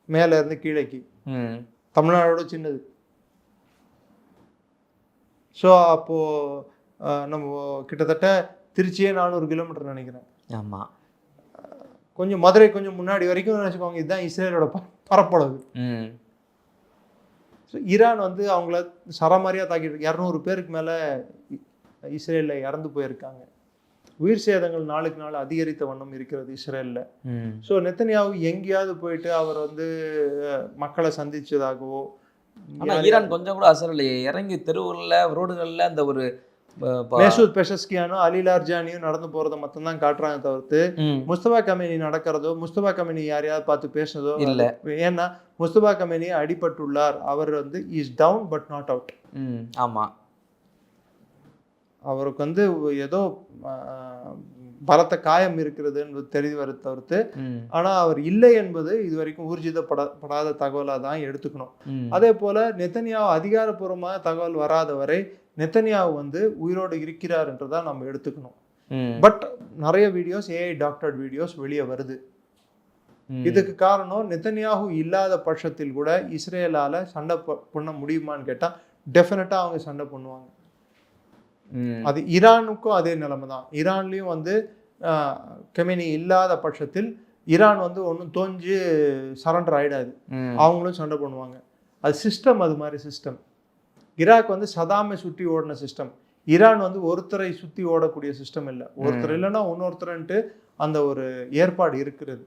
மேல இருந்து கீழேக்கு. தமிழ்நாடோட சின்னது. ஸோ அப்போ நம்ம கிட்டத்தட்ட திருச்சியே 400 கிலோமீட்டர் நினைக்கிறேன். ஆமா, கொஞ்சம் மதுரை கொஞ்சம் முன்னாடி வரைக்கும் நினைச்சுக்கோங்க. இதுதான் இஸ்ரேலோட பரப்பளவு. ஈரான் வந்து அவங்கள சரமாரியா தாக்கிட்டு 200 பேருக்கு மேல இஸ்ரேல்ல இறந்து போயிருக்காங்க. உயிர் சேதங்கள் நாளுக்கு நாள் அதிகரித்த வண்ணம் இருக்கிறது இஸ்ரேல்ல. ஸோ நெத்தனியாவு எங்கேயாவது போயிட்டு அவர் வந்து மக்களை சந்திச்சதாகவோ, ஈரான் கொஞ்சம் கூட அசர் இல்லையே. இறங்கி தெருவுல ரோடுகள்ல அந்த ஒரு மேசூத் பெஷஸ்கியானும் அலி லார்ஜானியும் நடந்து போறதை மட்டும்தான் காட்டுறாங்க தவிர்த்து முஸ்தபா கமேனி நடக்கிறதோ, முஸ்தபா கமேனி யாரையாவது பார்த்து பேசுறதோ இல்ல. ஏன்னா முஸ்தபா கமேனி அடிபட்டுள்ளார். அவர் வந்து is down but not out. ஆமா, அவருக்கு வந்து ஏதோ பலத்த காயம் இருக்கிறது என்பது தெரிவதை தவிர்த்து, ஆனா அவர் இல்லை என்பது இதுவரைக்கும் ஊர்ஜிதப்படாத தகவலாக தான் எடுத்துக்கணும். அதே போல நெத்தனியாவு அதிகாரப்பூர்வமாக தகவல் வராத வரை நெத்தனியாவு வந்து உயிரோடு இருக்கிறார் என்றுதான் நம்ம எடுத்துக்கணும். பட் நிறைய வீடியோஸ், ஏஐ டாக்டர் வீடியோஸ் வெளியே வருது. இதுக்கு காரணம் நெத்தனியாகு இல்லாத பட்சத்தில் கூட இஸ்ரேலால சண்டை பண்ண முடியுமான்னு கேட்டா டெஃபினட்டா அவங்க சண்டை பண்ணுவாங்க. அது ஈரானுக்கும் அதே நிலைமை தான். ஈரான்லயும் வந்து கெமேனி இல்லாத பட்சத்தில் ஈரான் வந்து ஒன்றும் தோஞ்சு சரண்டர் ஆயிடாது. அவங்களும் சண்டை பண்ணுவாங்க. அது சிஸ்டம், அது மாதிரி சிஸ்டம். ஈராக் வந்து சதாமை சுற்றி ஓடின சிஸ்டம். ஈரான் வந்து ஒருத்தரை சுற்றி ஓடக்கூடிய சிஸ்டம் இல்லை. ஒருத்தர் இல்லைன்னா இன்னொருத்தரன்ட்டு அந்த ஒரு ஏற்பாடு இருக்கிறது.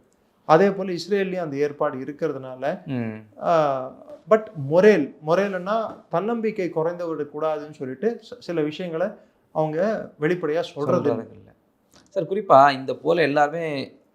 அதே போல் இஸ்ரேல்லையும் அந்த ஏற்பாடு இருக்கிறதுனால, பட் மொரேல்னா தன்னம்பிக்கை குறைந்து விடக்கூடாதுன்னு சொல்லிட்டு சில விஷயங்களை அவங்க வெளிப்படையாக சொல்றது இல்லை. சார், குறிப்பாக இந்த போல எல்லாருமே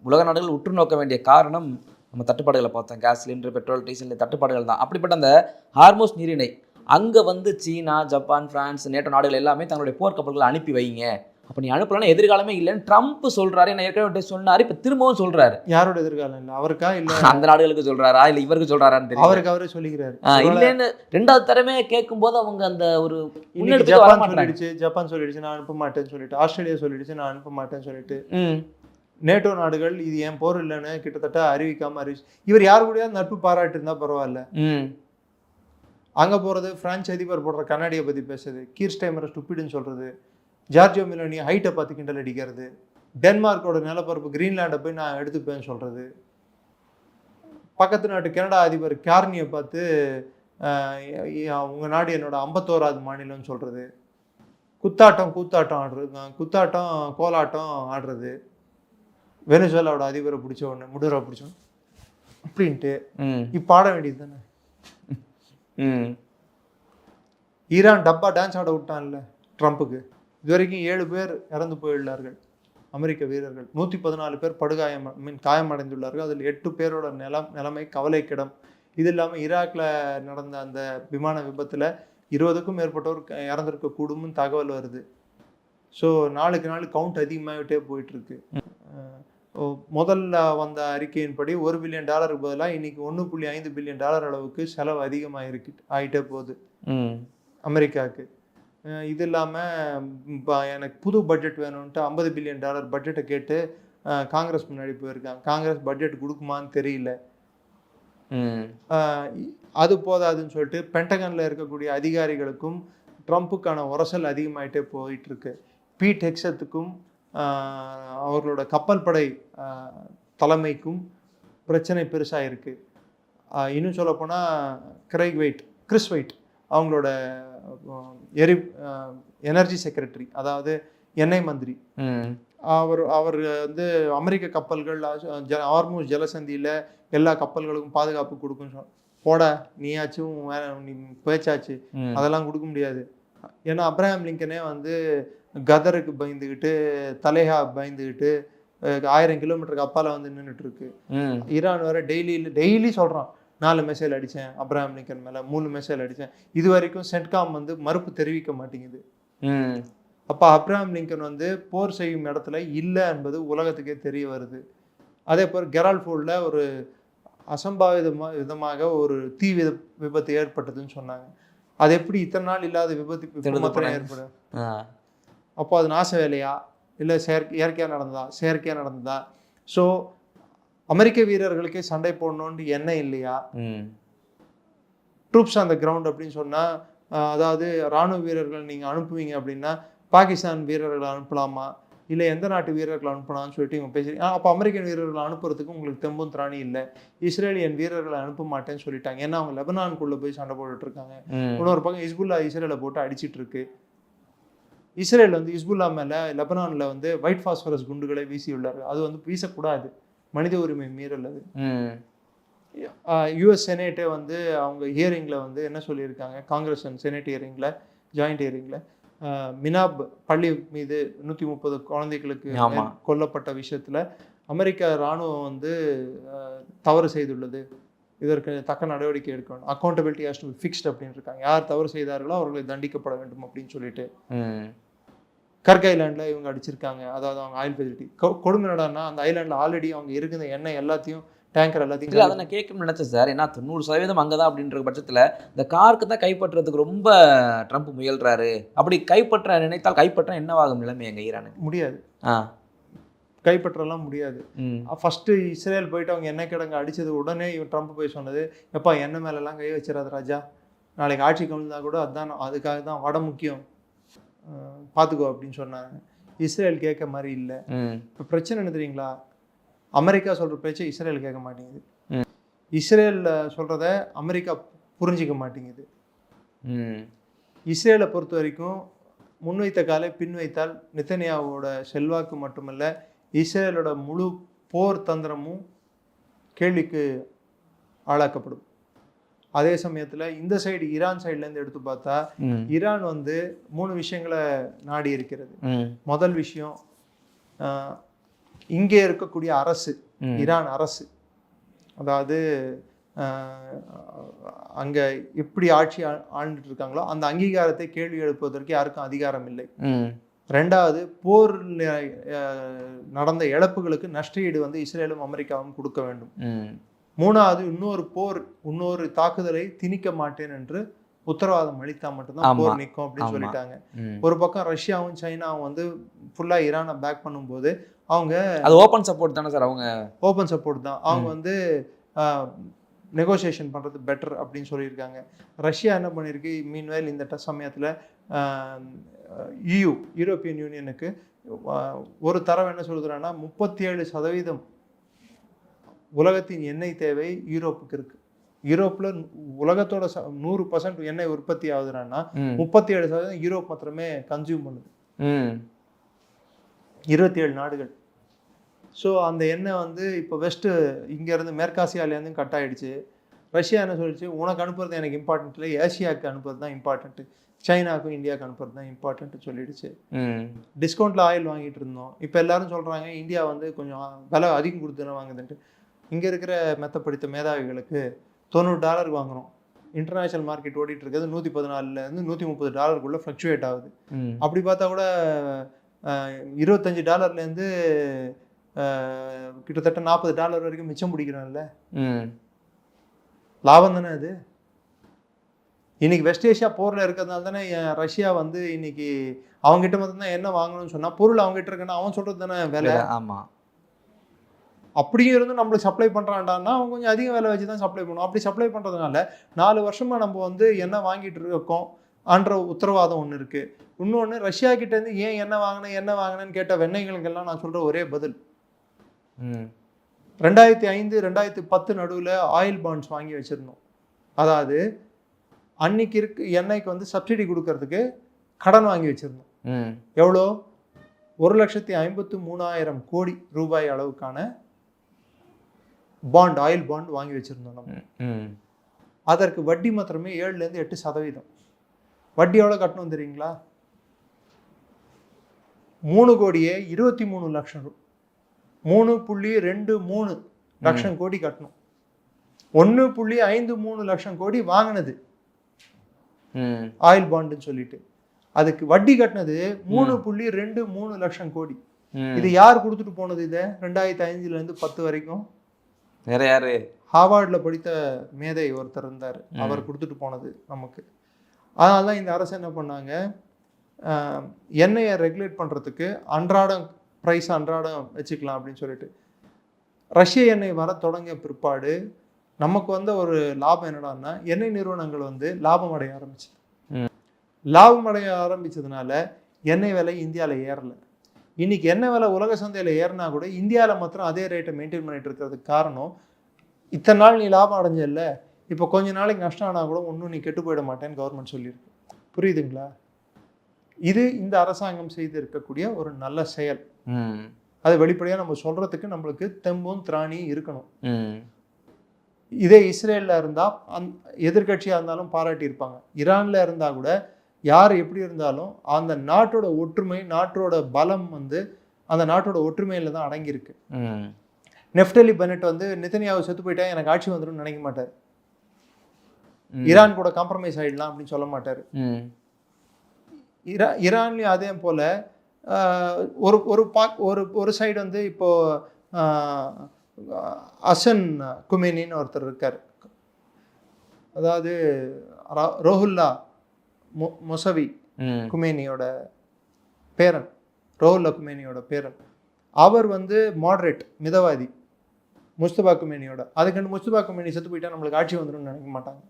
உலக நாடுகள் உற்று நோக்க வேண்டிய காரணம் நம்ம தட்டுப்பாடுகளை பார்த்தோம். கேஸ் சிலிண்டர், பெட்ரோல், டீசல் தட்டுப்பாடுகள் தான். அப்படிப்பட்ட அந்த ஹார்மோஸ் நீரிணை அங்கே வந்து சீனா, ஜப்பான், பிரான்ஸ், நேட்டோ நாடுகள் எல்லாமே தங்களுடைய போர்க்கப்பல்களை அனுப்பி வைங்க. அப்போ நீ அனுப்பலன்னா எதிர்காலமே இல்லைன்னு ட்ரம்ப் சொல்றாரு. என்ன ஏற்கனவே சொன்னாரு, இப்போ திரும்பவும் சொல்றாரு. யாரோட எதிர்காலம் இல்லை? அவருக்கா இல்லை அந்த நாடுகளுக்கு சொல்றாரா இல்லை இவருக்கு சொல்றாரான்னு தெரியல. அவரே சொல்லிக்கிறாரு இல்லைன்னு. ரெண்டாவது தரமே கேட்கும் போது அவங்க அந்த ஒரு ஜப்பான் சொல்லிடுச்சு நான் அனுப்ப மாட்டேன்னு சொல்லிட்டு, ஆஸ்திரேலியா சொல்லிடுச்சு நான் அனுப்ப மாட்டேன்னு சொல்லிட்டு, நேட்டோ நாடுகள் இது என் போர் இல்லைன்னு கிட்டத்தட்ட அறிவிக்காம இவர் யாரு கூட நட்பு பாராட்டு இருந்தா பரவாயில்ல. அங்க போறது பிரான்ஸ் அதிபர் போடுற கண்ணாடியை பத்தி பேசுறது, கீர் ஸ்டைமரை ஸ்டூபிட்னு சொல்றது, ஜார்ஜியோ மெலோனி ஹைட்டை பார்த்து கிண்டல் அடிக்கிறது, டென்மார்க்கோட நிலப்பரப்பு கிரீன்லாண்டை போய் நான் எடுத்துப்பேன்னு சொல்றது, பக்கத்து நாட்டு கனடா அதிபர் கார்னியை பார்த்து உங்க நாடு என்னோட 51வது மாநிலம்னு சொல்றது, கூத்தாட்டம் ஆடுறது, கோலாட்டம் ஆடுறது, வெனிசுவேலாவோட அதிபரை பிடிச்ச உடனே முடரோ பிடிச்ச உடனே அப்படின்ட்டு இப்போ ஆட வேண்டியது தானே. ஈரான் டப்பா டான்ஸ் ஆட விட்டான்ல ட்ரம்ப்புக்கு. இது வரைக்கும் 7 பேர் இறந்து போயுள்ளார்கள் அமெரிக்க வீரர்கள். 114 பேர் காயமடைந்துள்ளார்கள். அதில் 8 பேரோட நிலைமை கவலைக்கிடம். இது இல்லாமல் ஈராக்ல நடந்த அந்த விமான விபத்தில் 20க்கும் மேற்பட்டோர் இறந்திருக்க கூடும்னு தகவல் வருது. ஸோ நாளுக்கு நாள் கவுண்ட் அதிகமாகிட்டே போயிட்டுருக்கு. முதல்ல வந்த அறிக்கையின்படி $1 பில்லியன் பதிலாக இன்னைக்கு $1.5 பில்லியன் அளவுக்கு செலவு அதிகமாக ஆகிட்டே போகுது அமெரிக்காவுக்கு. இது இல்லாமல் எனக்கு புது பட்ஜெட் வேணும்ன்ட்டு $50 பில்லியன் பட்ஜெட்டை கேட்டு காங்கிரஸ் முன்னாடி போயிருக்காங்க. காங்கிரஸ் பட்ஜெட் கொடுக்குமான்னு தெரியல. அது போதாதுன்னு சொல்லிட்டு பென்டகனில் இருக்கக்கூடிய அதிகாரிகளுக்கும் ட்ரம்ப்புக்கான உரசல் அதிகமாகிட்டே போயிட்டு இருக்கு. பீட் ஹெக்ஸத்துக்கும் அவர்களோட கப்பல் படை தலைமைக்கும் பிரச்சனை பெருசாக இருக்கு. இன்னும் சொல்லப்போனால் கிறிஸ் வெயிட் அவங்களோட எனர்ஜி செக்ரட்டரி, அதாவது எண்ணெய் மந்திரி, அவர் வந்து அமெரிக்க கப்பல்கள் ஹார்முஸ் ஜலசந்தியில் எல்லா கப்பல்களுக்கும் பாதுகாப்பு கொடுக்கும். போட நீயாச்சும் நீ பேச்சாச்சு, அதெல்லாம் கொடுக்க முடியாது. ஏன்னா அப்ரஹாம் லிங்கனே வந்து கதருக்கு பயந்துக்கிட்டு தலைஹா பயந்துக்கிட்டு 1000 கிலோமீட்டருக்கு அப்பால வந்து நின்றுட்டு இருக்கு. ஈரான் வேற டெய்லி சொல்றான் 4 மிசைல் அடித்தேன் அப்ரஹாம் லிங்கன் மேலே, 3 மிசைல் அடித்தேன். இது வரைக்கும் சென்ட்காம் வந்து மறுப்பு தெரிவிக்க மாட்டேங்குது. அப்போ அப்ரஹாம் லிங்கன் வந்து போர் செய்யும் இடத்துல இல்லை என்பது உலகத்துக்கே தெரிய வருது. அதே போல் கெரால்ஃபோர்டில் ஒரு விதமாக ஒரு தீ விபத்து ஏற்பட்டதுன்னு சொன்னாங்க. அது எப்படி இத்தனை நாள் இல்லாத விபத்து மாத்திரம் ஏற்படும்? அப்போ அது நாச வேலையா இல்லை இயற்கையாக நடந்ததா? ஸோ அமெரிக்க வீரர்களுக்கே சண்டை போடணும்னு எண்ணம் இல்லையா? ட்ரூப்ஸ் ஆன் த கிரவுண்ட் அப்படின்னு சொன்னால், அதாவது இராணுவ வீரர்கள் நீங்கள் அனுப்புவீங்க அப்படின்னா பாகிஸ்தான் வீரர்களை அனுப்பலாமா இல்லை எந்த நாட்டு வீரர்களை அனுப்பலாம்னு சொல்லிட்டு இவங்க பேசுறீங்க. அப்போ அமெரிக்கன் வீரர்களை அனுப்புறதுக்கு உங்களுக்கு தெம்பும் திராணி இல்லை. இஸ்ரேலியன் வீரர்களை அனுப்ப மாட்டேன்னு சொல்லிட்டாங்க. ஏன்னா அவங்க லெபனானுக்குள்ளே போய் சண்டை போட்டுட்டு இருக்காங்க. இன்னொரு பக்கம் ஹிஸ்புல்லா இஸ்ரேலை போட்டு அடிச்சிட்டு இருக்கு. இஸ்ரேல் வந்து ஹிஸ்புல்லா மேலே லெபனானில் வந்து ஒயிட் பாஸ்பரஸ் குண்டுகளை வீசியுள்ளார்கள். அது வந்து வீசக்கூடாது, மனித உரிமை மீறல் அது. யூஎஸ் செனேட்டே வந்து அவங்க ஹியரிங்கில் வந்து என்ன சொல்லியிருக்காங்க, காங்கிரஸ் அண்ட் செனேட் ஹியரிங்கில், ஜாயிண்ட் ஹியரிங்கில், மினாப் பள்ளி மீது 130 குழந்தைகளுக்கு கொல்லப்பட்ட விஷயத்தில் அமெரிக்க இராணுவம் வந்து தவறு செய்துள்ளது, இதற்கு தக்க நடவடிக்கை எடுக்கணும், accountability has to be fixed அப்படின்னு இருக்காங்க. யார் தவறு செய்தார்களோ அவர்களை தண்டிக்கப்பட வேண்டும் அப்படின்னு சொல்லிட்டு. கர்க் ஐலாண்டில் இவங்க அடிச்சிருக்காங்க. அதாவது அவங்க ஆயில் ஃபெசிலிட்டி கொடுமை நடனா அந்த ஐலாண்டில் ஆல்ரெடி அவங்க இருக்கிற எண்ணெய் எல்லாத்தையும் டேங்கர் எல்லாத்தையும். அதை நான் கேட்கணும்னு நினைச்சேன் சார். ஏன்னா 90% அங்கே தான் அப்படின்ற பட்சத்தில் இந்த கார்க்கு தான் கைப்பற்றுறதுக்கு ரொம்ப ட்ரம்ப் முயல்றாரு. அப்படி நினைத்தால் கைப்பற்ற என்னவாகும் நிலைமை எங்கள் ஈரானுக்கு? முடியாது, கைப்பற்றலாம் முடியாது. ஃபர்ஸ்ட் இஸ்ரேல் போயிட்டு அவங்க எண்ணெய் கிடங்கு அடிச்சது உடனே இவன் ட்ரம்ப் போய் சொன்னது, எப்பா எண்ணெய் மேலெல்லாம் கை வச்சிடாத ராஜா, நாளைக்கு ஆட்சி கவிழ்ந்தா கூட அதுக்காக தான் வட முக்கியம், பார்த்துக்கோ அப்படின்னு சொன்னாங்க. இஸ்ரேல் கேட்க மாதிரி இல்லை. இப்போ பிரச்சனை என்ன தெரியுங்களா, அமெரிக்கா சொல்கிற பேச்சை இஸ்ரேல் கேட்க மாட்டேங்குது, இஸ்ரேல் சொல்கிறத அமெரிக்கா புரிஞ்சிக்க மாட்டேங்குது. இஸ்ரேலை பொறுத்த வரைக்கும் முன்வைத்த காலை பின் வைத்தால் நெத்தனியாவோட செல்வாக்கு மட்டுமல்ல, இஸ்ரேலோட முழு போர் தந்திரமும் கேள்விக்கு ஆளாக்கப்படும். அதே சமயத்தில் இந்த சைடு ஈரான் சைட்லேருந்து எடுத்து பார்த்தா ஈரான் வந்து 3 விஷயங்களை நாடி இருக்கிறது. முதல் விஷயம், இங்கே இருக்கக்கூடிய அரசு, ஈரான் அரசு, அதாவது அங்கே எப்படி ஆட்சி ஆண்டுட்டு இருக்காங்களோ அந்த அங்கீகாரத்தை கேள்வி எழுப்புவதற்கு யாருக்கும் அதிகாரம் இல்லை. ரெண்டாவது, போர் நடந்த இழப்புகளுக்கு நஷ்டஈடு வந்து இஸ்ரேலும் அமெரிக்காவும் கொடுக்க வேண்டும். மூணாவது, இன்னொரு தாக்குதலை திணிக்க மாட்டேன் என்று உத்தரவாதம் அளித்தா மட்டும்தான் போர் நிற்கும் அப்படின்னு சொல்லிட்டாங்க. ஒரு பக்கம் ரஷ்யாவும் சைனாவும் வந்து ஃபுல்லா ஈரானை பேக் பண்ணும்போது அவங்க ஓப்பன் சப்போர்ட் தானே சார், அவங்க ஓப்பன் சப்போர்ட் தான். அவங்க வந்து நெகோசியேஷன் பண்ணுறது பெட்டர் அப்படின்னு சொல்லியிருக்காங்க. ரஷ்யா என்ன பண்ணியிருக்கு, மீன்வேல் இந்த சமயத்தில் யூரோப்பியன் யூனியனுக்கு ஒரு தரவு என்ன சொல்கிறாங்கன்னா 37% உலகத்தின் எண்ணெய் தேவை யூரோப்புக்கு இருக்கு. யூரோப்பில் உலகத்தோட 100% எண்ணெய் உற்பத்தி ஆகுதுன்னா 37% யூரோப் மாத்திரமே கன்சியூம் பண்ணுது. 27 நாடுகள். ஸோ அந்த எண்ணெய் வந்து இப்போ வெஸ்ட்டு இங்கேருந்து மேற்காசியாலேருந்து கட் ஆகிடுச்சு. ரஷ்யா என்ன சொல்லிச்சு, உனக்கு அனுப்புறது எனக்கு இம்பார்ட்டன்ட் இல்லை, ஏசியாவுக்கு அனுப்புறது தான் இம்பார்ட்டன்ட்டு, சைனாவுக்கும் இந்தியாவுக்கு அனுப்புறது தான் இம்பார்ட்டன்ட்டு சொல்லிடுச்சு. டிஸ்கவுண்ட்டில் ஆயில் வாங்கிட்டு இருந்தோம். இப்போ எல்லாரும் சொல்கிறாங்க இந்தியா வந்து கொஞ்சம் விலை அதிகம் கொடுத்து வாங்குதுன்ட்டு. இங்கே இருக்கிற மெத்த படித்த மேதாவிகளுக்கு $90 வாங்குகிறோம். இன்டர்நேஷ்னல் மார்க்கெட் ஓடிட்டு இருக்கிறது $114 $130 ஃப்ளக்சுவேட் ஆகுது. அப்படி பார்த்தா கூட $25 கிட்டத்தட்ட $40 வரைக்கும் மிச்சம் பிடிக்கிறோம்ல. லாபம் தானே அது. இன்னைக்கு வெஸ்ட் ஏஷியா போரில் இருக்கிறதுனால தானே ரஷ்யா வந்து இன்னைக்கு அவங்ககிட்ட மட்டும் தான் என்ன வாங்கணும்னு சொன்னா பொருள் அவங்ககிட்ட இருக்குன்னா அவன் சொல்றது தானே விலை. ஆமா, அப்படியும் இருந்து நம்மளுக்கு சப்ளை பண்றான்டான்னா அவன் கொஞ்சம் அதிக விலை வச்சு தான் சப்ளை பண்ணுவோம். அப்படி சப்ளை பண்றதுனால 4 வருஷமா நம்ம வந்து என்ன வாங்கிட்டு இருக்கோம் ஆன்ற உத்தரவாதம் ஒன்று இருக்கு. இன்னொன்று ரஷ்யா கிட்ட இருந்து ஏன் என்ன வாங்கினேன்னு கேட்ட வெண்ணெய்களுக்கெல்லாம் நான் சொல்ற ஒரே பதில், 2005 2010 நடுவில் ஆயில் பாண்ட்ஸ் வாங்கி வச்சிருந்தோம். அதாவது அன்னைக்கு இருக்கு எண்ணெய்க்கு வந்து சப்சிடி கொடுக்கறதுக்கு கடன் வாங்கி வச்சிருந்தோம். எவ்வளோ? 1,53,000 கோடி ரூபாய் அளவுக்கான பாண்ட், ஆயில் பாண்ட் வாங்கி வச்சிருந்தோம் நம்ம. அதற்கு வட்டி மாத்திரமே 7-8%. வட்டி எவ்வளோ கட்டணும் தெரியுங்களா? 3,23 லட்சம் 3.23 லட்சம் கோடி கட்டணும். 1.53 லட்சம் கோடி வாங்கினது ஆயில் பாண்டுன்னு சொல்லிட்டு, அதுக்கு வட்டி கட்டினது 3.23 லட்சம் கோடி. இது யார் கொடுத்துட்டு போனது? இதை 2005 10 வரைக்கும் வேற யாரு? ஹார்வர்ட்ல படித்த மேதை ஒருத்தர் இருந்தார், அவர் கொடுத்துட்டு போனது நமக்கு. அதனால்தான் இந்த அரசு என்ன பண்ணாங்க, எண்ணெயை ரெகுலேட் பண்றதுக்கு அன்றாடம் ப்ரைஸ் அன்றாடம் வச்சுக்கலாம் அப்படின்னு சொல்லிட்டு ரஷ்ய எண்ணெய் வர தொடங்கிய பிற்பாடு நமக்கு வந்த ஒரு லாபம் என்னடான்னா, எண்ணெய் நிறுவனங்கள் வந்து லாபம் அடைய ஆரம்பிச்சு. லாபம் அடைய ஆரம்பிச்சதுனால எண்ணெய் விலை இந்தியாவில் ஏறல. இன்னைக்கு எண்ணெய் விலை உலக சந்தையில் ஏறினா கூட இந்தியாவில் மாத்திரம் அதே ரேட்டை மெயின்டைன் பண்ணிட்டு இருக்கிறதுக்கு காரணம், இத்தனை நாள் நீ லாபம் அடைஞ்சல, இப்போ கொஞ்ச நாளைக்கு நஷ்டம் ஆனால் கூட ஒன்றும் நீ கெட்டு போயிட மாட்டேன்னு கவர்மெண்ட் சொல்லியிருக்கு. புரியுதுங்களா? இது இந்த அரசாங்கம் செய்து இருக்கக்கூடிய ஒரு நல்ல செயல். அது வெளிப்படையாக நம்ம சொல்றதுக்கு நம்மளுக்கு தெம்பும் திராணியும் இருக்கணும். இதே இஸ்ரேலில் இருந்தால் எதிர்கட்சியாக இருந்தாலும் பாராட்டி இருப்பாங்க. ஈரானில் இருந்தால் கூட யார் எப்படி இருந்தாலும் அந்த நாட்டோட ஒற்றுமை, நாட்டோட பலம் வந்து அந்த நாட்டோட ஒற்றுமையில தான் அடங்கியிருக்கு. நெஃப்டலி பெனட் வந்து நெத்தனியாவை செத்து போயிட்டா எனக்கு ஆட்சி வந்துடும் நினைக்க மாட்டார். ஈரான் கூட காம்ப்ரமைஸ் ஆகிடலாம் அப்படின்னு சொல்ல மாட்டார். ஈரான்லேயும் அதே போல் ஒரு சைடு வந்து இப்போ அசன் குமேனின்னு ஒருத்தர் இருக்கார், அதாவது ரோஹுல்லா மொசவி குமேனியோட பேரன், ரோஹுல்லா குமேனியோட பேரன். அவர் வந்து மாடரேட் மிதவாதி முஸ்தபா குமேனியோட. அதுக்கு முஸ்தபா குமேனி செத்து போயிட்டா நம்மளுக்கு ஆட்சி வந்துடும் நினைக்க மாட்டாங்க.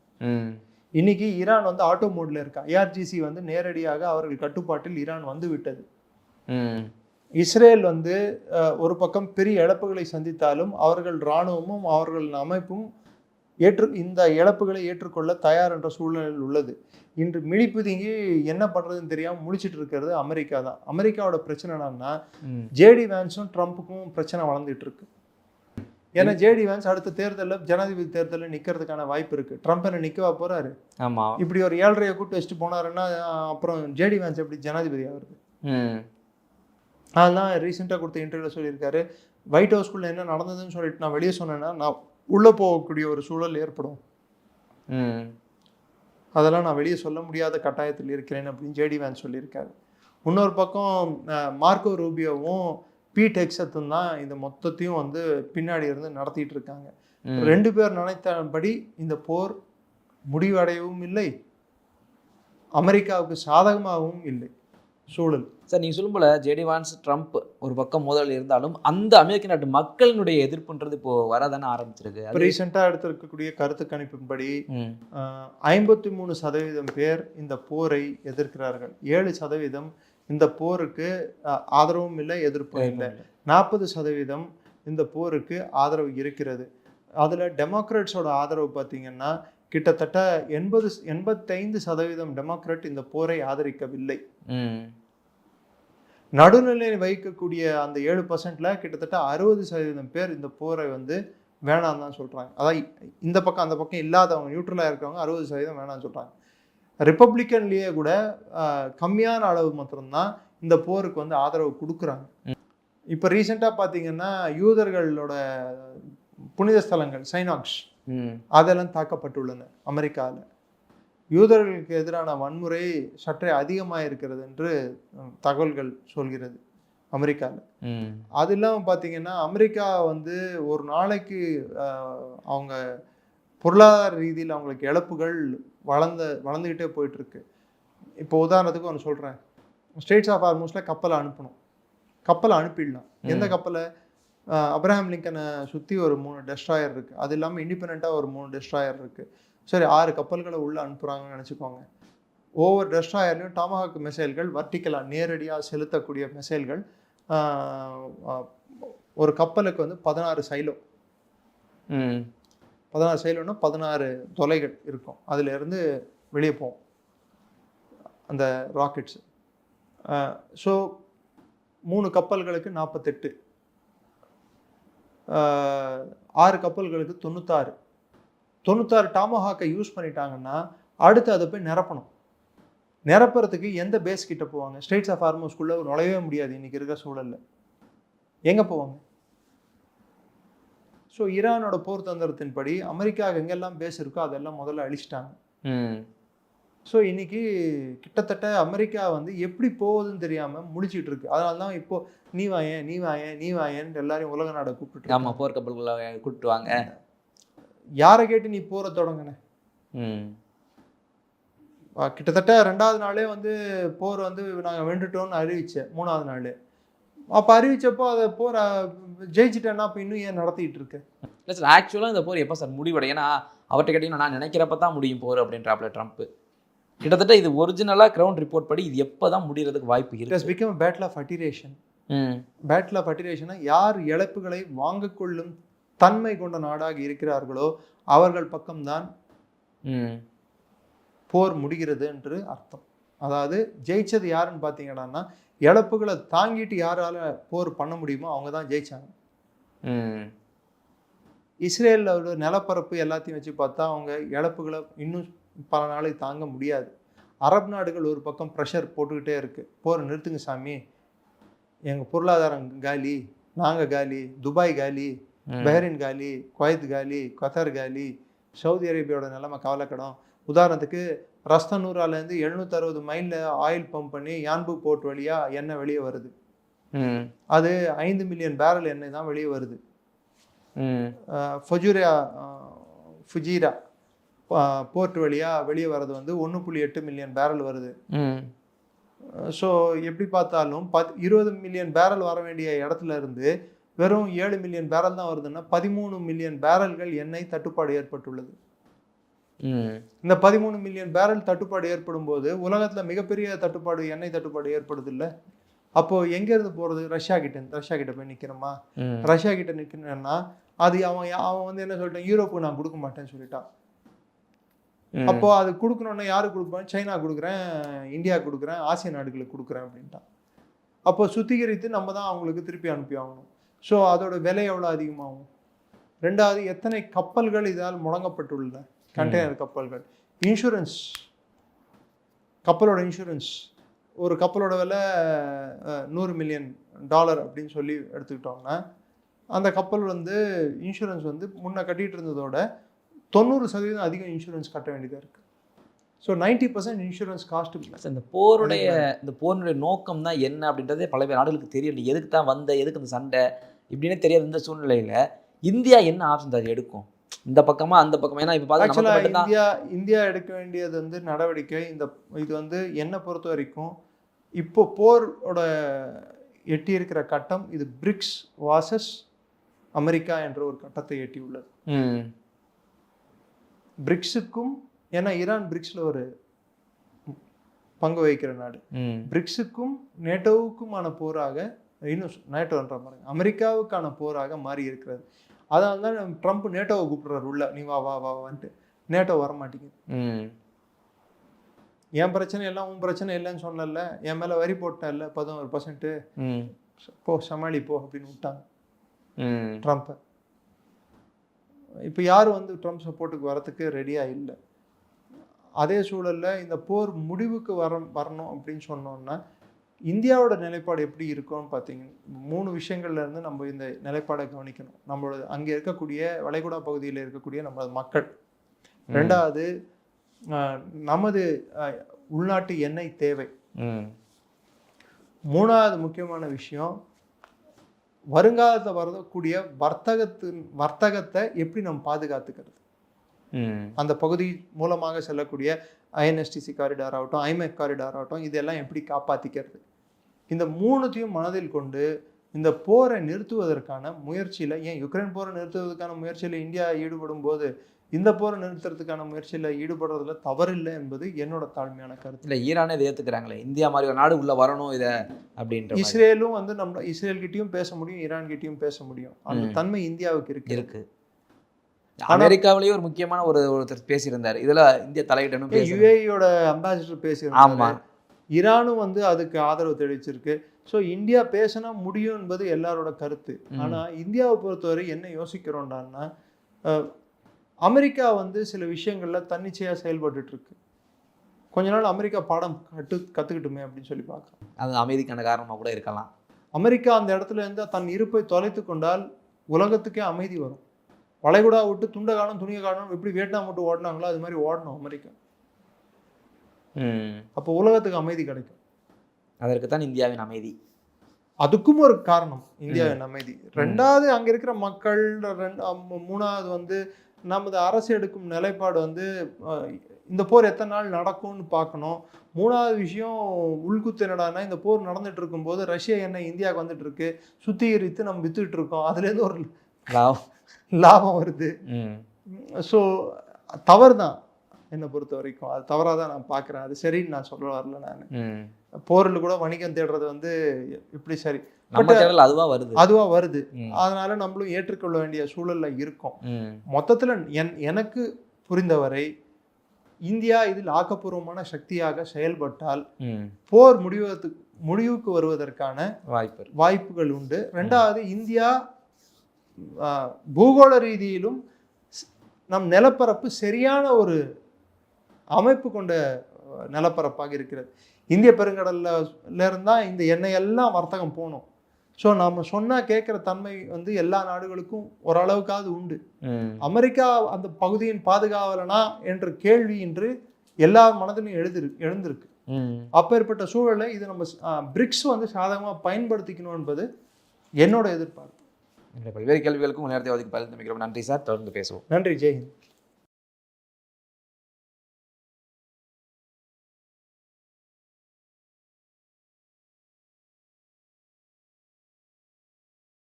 இன்னைக்கு ஈரான் வந்து ஆட்டோ மோட்ல இருக்கா. ஐஆர்ஜிசி வந்து நேரடியாக அவர்கள் கட்டுப்பாட்டில் ஈரான் வந்து விட்டது. இஸ்ரேல் வந்து ஒரு பக்கம் பெரிய இழப்புகளை சந்தித்தாலும் அவர்கள் இராணுவமும் அவர்கள் அமைப்பும் இந்த இழப்புகளை ஏற்றுக்கொள்ள தயார் என்ற சூழ்நிலையில் உள்ளது. இன்று மிழிப்புதுங்கி என்ன பண்றதுன்னு தெரியாம முடிச்சிட்டு இருக்கிறது அமெரிக்கா தான். அமெரிக்காவோட பிரச்சனை என்னன்னா, ஜேடி வேன்ஸும் ட்ரம்ப்புக்கும் பிரச்சனை வளர்ந்துட்டு இருக்கு. ஏன்னா ஜேடி வேன்ஸ் அடுத்த தேர்தலில் ஜனாதிபதி தேர்தலில் நிற்கிறதுக்கான வாய்ப்பு இருக்கு. ட்ரம்ப் என்ன நிற்கவா போறாரு? இப்படி ஒரு 7.5 கூட்டு வச்சுட்டு போனாருன்னா அப்புறம் ஜேடி வேன்ஸ் எப்படி ஜனாதிபதி ஆகுது? அதெல்லாம் ரீசெண்டாக கொடுத்த இன்டர்வியூவில் சொல்லியிருக்காரு, ஒயிட் ஹவுஸ்குள்ளே என்ன நடந்ததுன்னு சொல்லிட்டு நான் வெளியே சொன்னேன்னா நான் உள்ளே போகக்கூடிய ஒரு சூழல் ஏற்படும், அதெல்லாம் நான் வெளியே சொல்ல முடியாத கட்டாயத்தில் இருக்கிறேன் அப்படின்னு ஜேடி வேன்ஸ் சொல்லியிருக்காரு. இன்னொரு பக்கம் மார்க்கோ ரூபியோவும் பீட் ஹெக்ஸத்தும் தான் இந்த மொத்தத்தையும் வந்து பின்னாடி இருந்து நடத்திட்டு இருக்காங்க. 2 பேர் நினைத்தபடி இந்த போர் முடிவடையவும் இல்லை, அமெரிக்காவுக்கு சாதகமாகவும் இல்லை சூழல். சார், நீங்கள் சொல்லும் போல ஜேடி வான்ஸ் ட்ரம்ப் ஒரு பக்கம் மோதல் இருந்தாலும் அந்த அமெரிக்க நாட்டு மக்களினுடைய எதிர்ப்புன்றது இப்போ வரதானே ஆரம்பிச்சிருக்கு. ரீசெண்டாக எடுத்திருக்கக்கூடிய கருத்து கணிப்பின்படி 53% பேர் இந்த போரை எதிர்க்கிறார்கள், 7% இந்த போருக்கு ஆதரவும் இல்லை எதிர்ப்பும் இல்லை, 40% இந்த போருக்கு ஆதரவு இருக்கிறது. அதில் டெமோக்ராட்ஸோட ஆதரவு பார்த்தீங்கன்னா கிட்டத்தட்ட 85% டெமோக்ராட் இந்த போரை ஆதரிக்கவில்லை. நடுநிலை வைக்கக்கூடிய அந்த 7%ல கிட்டத்தட்ட 60% பேர் இந்த போரை வந்து வேணாம் தான் சொல்றாங்க. அதான் இந்த பக்கம் அந்த பக்கம் இல்லாதவங்க, நியூட்ரலா இருக்கவங்க 60% வேணாம்னு சொல்றாங்க. ரிப்பப்ளிக்கன்லயே கூட கம்மியான அளவு மாத்திரம்தான் இந்த போருக்கு வந்து ஆதரவு கொடுக்குறாங்க. இப்போ ரீசெண்டாக பார்த்தீங்கன்னா யூதர்களோட புனித ஸ்தலங்கள் சைனாக்ஸ் அதெல்லாம் தாக்கப்பட்டுள்ளன அமெரிக்காவில். யூதர்களுக்கு எதிரான வன்முறை சற்றே அதிகமாக இருக்கிறது என்று தகவல்கள் சொல்கிறது அமெரிக்காவில். அது இல்லாமல் பார்த்தீங்கன்னா அமெரிக்கா வந்து ஒரு நாளைக்கு அவங்க பொருளாதார ரீதியில் அவங்களுக்கு இழப்புகள் வளர்ந்துக்கிட்டே போயிட்டு இருக்கு. இப்போ உதாரணத்துக்கு ஒன்று சொல்கிறேன். ஸ்டேட்ஸ் ஆஃப் ஹார்மூஸில் கப்பலை அனுப்பணும். கப்பலை அனுப்பிடலாம். எந்த கப்பலை? அப்ரஹாம் லிங்கனை சுற்றி ஒரு 3 டெஸ்ட்ராயர் இருக்குது. அது இல்லாமல் இண்டிபெண்ட்டாக ஒரு 3 டெஸ்ட்ராயர் இருக்குது. சரி, 6 கப்பல்களை உள்ளே அனுப்புகிறாங்கன்னு நினச்சிக்கோங்க. ஒவ்வொரு டெஸ்ட்ராயர்லையும் டாமஹாக் மிசைல்கள் வர்டிக்கலாக நேரடியாக செலுத்தக்கூடிய மிசைல்கள் ஒரு கப்பலுக்கு வந்து 16 சைலோ. 16 சைலோன்னா 16 தொலைகள் இருக்கும். அதிலிருந்து வெளியே போகும் அந்த ராக்கெட்ஸு. ஸோ 3 கப்பல்களுக்கு 48, 6 கப்பல்களுக்கு 96 டாமஹாக்கை யூஸ் பண்ணிட்டாங்கன்னா அடுத்து அதை போய் நிரப்பணும். நிரப்புறதுக்கு எந்த பேஸ் கிட்ட போவாங்க? ஸ்டேட்ஸ் ஆஃப் ஹார்மூஸ்குள்ளே நுழையவே முடியாது இன்னைக்கு இருக்கிற சூழலில். எங்கே போவாங்க? ஸோ ஈரானோட போர் தந்திரத்தின்படி அமெரிக்கா எங்கெல்லாம் பேஸ் இருக்கோ அதெல்லாம் முதல்ல அழிச்சிட்டாங்க. ஸோ இன்னைக்கு கிட்டத்தட்ட அமெரிக்கா வந்து எப்படி போகுதுன்னு தெரியாமல் முடிச்சிட்டு இருக்கு. அதனால தான் இப்போ நீ வாயேன்னு எல்லாரையும் உலக நாடை கூப்பிட்டு. ஆமாம், போர் கப்பல்களை கூப்பிட்டு வாங்க. யாரை கேட்டு நீ போரை தொடங்கின? கிட்டத்தட்ட 2வது நாளே வந்து போர் வந்து நாங்கள் வென்றுட்டோம்னு அறிவிச்சேன். 3வது நாள் அப்போ அறிவிச்சப்போ அதை போரை ஜெயிச்சிட்டேன்னா அப்போ இன்னும் ஏன் நடத்திட்டு இருக்கு? இல்லை சார், ஆக்சுவலாக இந்த போர் எப்போ சார் முடிவடை? ஏன்னா அவர்கிட்ட கேட்டீங்கன்னா நான் நினைக்கிறப்ப தான் முடியும் போர் அப்படின்றாப்ல ட்ரம்ப். கிட்டத்தட்ட இது ஒரிஜினலாக கிரவுண்ட் ரிப்போர்ட் படி இது எப்போ தான் முடிகிறதுக்கு வாய்ப்பு இருக்கு? It's become battle of attrition. Battle of அட்டிரேஷனா யார் இழப்புகளை வாங்க கொள்ளும் தன்மை கொண்ட நாடாக இருக்கிறார்களோ அவர்கள் பக்கம்தான் போர் முடிகிறது என்று அர்த்தம். அதாவது ஜெயிச்சது யாருன்னு பார்த்தீங்கன்னா இழப்புகளை தாங்கிட்டு யாரால போர் பண்ண முடியுமோ அவங்க தான் ஜெயிச்சாங்க. இஸ்ரேலோட நிலப்பரப்பு எல்லாத்தையும் வச்சு பார்த்தா அவங்க இழப்புகளை இன்னும் பல நாளைக்கு தாங்க முடியாது. அரபு நாடுகள் ஒரு பக்கம் ப்ரெஷர் போட்டுக்கிட்டே இருக்கு. போரை நிறுத்துங்க சாமி, எங்கள் பொருளாதாரம் காலி, நாங்கள் காலி, துபாய் காலி, பஹ்ரைன் காலி, குவைத் காலி, கத்தார் காலி, சவுதி அரேபியாவோட நிலைமை கவலைக்கிடம். உதாரணத்துக்கு ரஸ்தனூராலேருந்து 760 மைலில் ஆயில் பம்ப் பண்ணி யான்பு போர்ட் வழியாக எண்ணெய் வெளியே வருது. அது 5 மில்லியன் பேரல் எண்ணெய் தான் வெளியே வருது. ஃபுஜீரா போர்ட் வழியாக வெளியே வர்றது வந்து 1.8 மில்லியன் பேரல் வருது. ஸோ எப்படி பார்த்தாலும் 20 மில்லியன் பேரல் வர வேண்டிய இடத்துல இருந்து வெறும் 7 மில்லியன் பேரல் தான் வருதுன்னா 13 மில்லியன் பேரல்கள் எண்ணெய் தட்டுப்பாடு ஏற்பட்டுள்ளது. இந்த 13 மில்லியன் பேரல் தட்டுப்பாடு ஏற்படும் போது உலகத்தில் மிகப்பெரிய தட்டுப்பாடு, எண்ணெய் தட்டுப்பாடு ஏற்படுது இல்லை? அப்போ எங்கேருந்து போகிறது? ரஷ்யா கிட்ட போய் நிற்கிறோமா? ரஷ்யா கிட்ட நிற்கணும்னா அது அவன் வந்து என்ன சொல்லிட்டான்? யூரோப்புக்கு நான் கொடுக்க மாட்டேன்னு சொல்லிட்டான். அப்போ அது கொடுக்கணும்னா யாருக்கு கொடுப்பேன்? சைனா கொடுக்குறேன், இந்தியா கொடுக்குறேன், ஆசிய நாடுகளுக்கு கொடுக்குறேன் அப்படின்ட்டான். அப்போ சுத்திகரித்து நம்ம தான் அவங்களுக்கு திருப்பி அனுப்பி ஆகணும். ஸோ அதோட விலை எவ்வளோ அதிகமாகும்? 2வது, எத்தனை கப்பல்கள் இதால் முடங்கப்பட்டுள்ள கண்டெய்னர் கப்பல்கள். இன்சூரன்ஸ், கப்பலோட இன்சூரன்ஸ், ஒரு கப்பலோட விலை $100 மில்லியன் அப்படின்னு சொல்லி எடுத்துக்கிட்டோம்னா அந்த கப்பல் வந்து இன்சூரன்ஸ் வந்து முன்ன கட்டிகிட்டு இருந்ததோட 90% அதிகம் இன்சூரன்ஸ் கட்ட வேண்டியதாக இருக்குது. So 90% insurance cost. இந்த போருடைய நோக்கம் தான் என்ன அப்படின்றதே பல நாடுகளுக்கு தெரியல. எதுக்கு தான் எதுக்கு அந்த சண்டை இப்படின்னே தெரியாது. இந்த சூழ்நிலையில் இந்தியா என்ன ஆப்ஷன் அது எடுக்கும்? இந்த பக்கமா அந்த பக்கமா? ஏன்னா இப்போ பார்த்தா இந்தியா எடுக்க வேண்டியது வந்து நடவடிக்கை இது வந்து என்னை பொறுத்த வரைக்கும் இப்போ போரோட எட்டி இருக்கிற கட்டம் இது பிரிக்ஸ் வாசஸ் அமெரிக்கா என்ற ஒரு கட்டத்தை எட்டி உள்ளது. பிரிக்ஸுக்கும், ஏன்னா ஈரான் பிரிக்ஸ்ல ஒரு பங்கு வகிக்கிற நாடு, பிரிக்ஸுக்கும் நேட்டோவுக்குமான போராக, இன்னும் நேட்டோன்ற மாதிரி அமெரிக்காவுக்கான போராக மாறி இருக்கிறது. அதனால தான் ட்ரம்ப் நேட்டோவை கூப்பிடுறாரு உள்ள, நீ வா வா வான்ட்டு. நேட்டோ வர மாட்டேங்குது. என் பிரச்சனை எல்லாம் உன் பிரச்சனை இல்லைன்னு சொன்னல, என் மேலே வரி போட்டேன் இல்லை 11%, போ சமாளி போ அப்படின்னு விட்டாங்க ட்ரம்ப்பை. இப்போ யாரும் வந்து ட்ரம்ப் சப்போர்ட்டுக்கு வரத்துக்கு ரெடியாக இல்லை. அதே சூழலில் இந்த போர் முடிவுக்கு வரணும் அப்படின்னு சொன்னோன்னா இந்தியாவோட நிலைப்பாடு எப்படி இருக்கும்னு பார்த்தீங்கன்னா 3 விஷயங்கள்லேருந்து நம்ம இந்த நிலைப்பாடை கவனிக்கணும். நம்மளோட அங்கே இருக்கக்கூடிய வளைகுடா பகுதியில் இருக்கக்கூடிய நம்மளோட மக்கள், 2வது நமது உள்நாட்டு எண்ணெய் தேவை, 3வது முக்கியமான விஷயம் வருங்காலத்தில் வரக்கூடிய வர்த்தகத்தை எப்படி நம்ம பாதுகாத்துக்கிறது. அந்த பகுதி மூலமாக செல்லக்கூடிய ஐஎன்எஸ்டிசி காரிடார் ஆகட்டும், ஐமெக் காரிடார் ஆகட்டும், இதெல்லாம் எப்படி காப்பாற்றிக்கிறது. இந்த 3த்தையும் மனதில் கொண்டு இந்த போரை நிறுத்துவதற்கான முயற்சியில், ஏன் யுக்ரைன் போரை நிறுத்துவதற்கான முயற்சியில் இந்தியா ஈடுபடும் போது இந்த போரை நிறுத்துறதுக்கான முயற்சியில் ஈடுபடுறதுல தவறில்லை என்பது என்னோட தாழ்மையான கருத்து. இல்லை, ஈரானே இதை ஏற்றுக்கிறாங்களே, இந்தியா மாதிரி ஒரு நாடு உள்ள வரணும் இதை அப்படின்ற. இஸ்ரேலும் வந்து நம்ம இஸ்ரேல்கிட்டையும் பேச முடியும், ஈரான்கிட்டையும் பேச முடியும். அந்த தன்மை இந்தியாவுக்கு இருக்கு. அமெரிக்காவிலேயே ஒரு முக்கியமான ஒருத்தர் பேசியிருந்தார், இதுல இந்தியா தலையிடணும். யுஏஇயோட அம்பாசிடர் பேசியிருந்தாரு. ஈரானும் வந்து அதுக்கு ஆதரவு தெரிவிச்சிருக்கு. ஸோ இந்தியா பேசினா முடியும் என்பது எல்லாரோட கருத்து. ஆனால் இந்தியாவை பொறுத்தவரை என்ன யோசிக்கிறோம்டான்னா, அமெரிக்கா வந்து சில விஷயங்கள்ல தன்னிச்சையாக செயல்பட்டு இருக்கு. கொஞ்ச நாள் அமெரிக்கா பாடம் கற்றுக்கிட்டுமே அப்படின்னு சொல்லி பார்க்குறோம். அது அமைதிக்கான காரணமாக கூட இருக்கலாம். அமெரிக்கா அந்த இடத்துல இருந்து தன் இருப்பை தொலைத்து கொண்டால் உலகத்துக்கே அமைதி வரும். வளைகுடா விட்டு துண்டை காணும் துணியை காணும் எப்படி வியட்நாம் விட்டு ஓடினாங்களோ அது மாதிரி ஓடணும் அமெரிக்கா. அப்போ உலகத்துக்கு அமைதி கிடைக்கும். அதற்கு தான் இந்தியாவின் அமைதி. அதுக்கும் ஒரு காரணம் இந்தியாவின் அமைதி. 2வது அங்கே இருக்கிற மக்கள். 3வது வந்து நமது அரசு எடுக்கும் நிலைப்பாடு வந்து இந்த போர் எத்தனை நாள் நடக்கும்னு பார்க்கணும். 3வது விஷயம் உள்குத்து என்னடான்னா, இந்த போர் நடந்துட்டு இருக்கும்போது ரஷ்யா எண்ணெய் இந்தியாவுக்கு வந்துட்டு இருக்கு, சுத்திகரித்து நம்ம வித்துக்கிட்டு இருக்கோம், அதுலேருந்து ஒரு லாபம் வருது. ஸோ தவறு தான் என்னை பொறுத்த வரைக்கும். அது தவறாக தான் நான் பார்க்குறேன். அது சரின்னு நான் சொல்ல வரல. நான் போரில் கூட வணிகம் தேடுறது வந்து எப்படி சரி, அதுவா வருது. அதனால நம்மளும் ஏற்றுக்கொள்ள வேண்டிய சூழல்ல இருக்கோம். மொத்தத்தில் எனக்கு புரிந்தவரை இந்தியா இதில் ஆக்கப்பூர்வமான சக்தியாக செயல்பட்டால் போர் முடிவுக்கு வருவதற்கான வாய்ப்புகள் உண்டு. 2வது இந்தியா பூகோள ரீதியிலும் நம் நிலப்பரப்பு சரியான ஒரு அமைப்பு கொண்ட நிலப்பரப்பாக இருக்கிறது. இந்திய பெருங்கடல்ல இருந்தால் இந்த எண்ணெய் எல்லாம் வர்த்தகம் போகணும். ஸோ நம்ம சொன்னால் கேட்குற தன்மை வந்து எல்லா நாடுகளுக்கும் ஓரளவுக்காவது உண்டு. அமெரிக்கா அந்த பகுதியின் பாதுகாவலனா என்ற கேள்வி இன்று எல்லா மனதிலும் எழுந்திருக்கு. அப்பேற்பட்ட சூழலை இது நம்ம பிரிக்ஸ் வந்து சாதகமாக பயன்படுத்திக்கணும் என்பது என்னோட எதிர்பார்ப்பு. பல்வேறு கேள்விகளுக்கும் நேரத்தை ஒதுக்கி பகிர்ந்தமைக்கிறோம். நன்றி சார். தொடர்ந்து பேசுவோம். நன்றி. ஜெய்ஹிந்த்.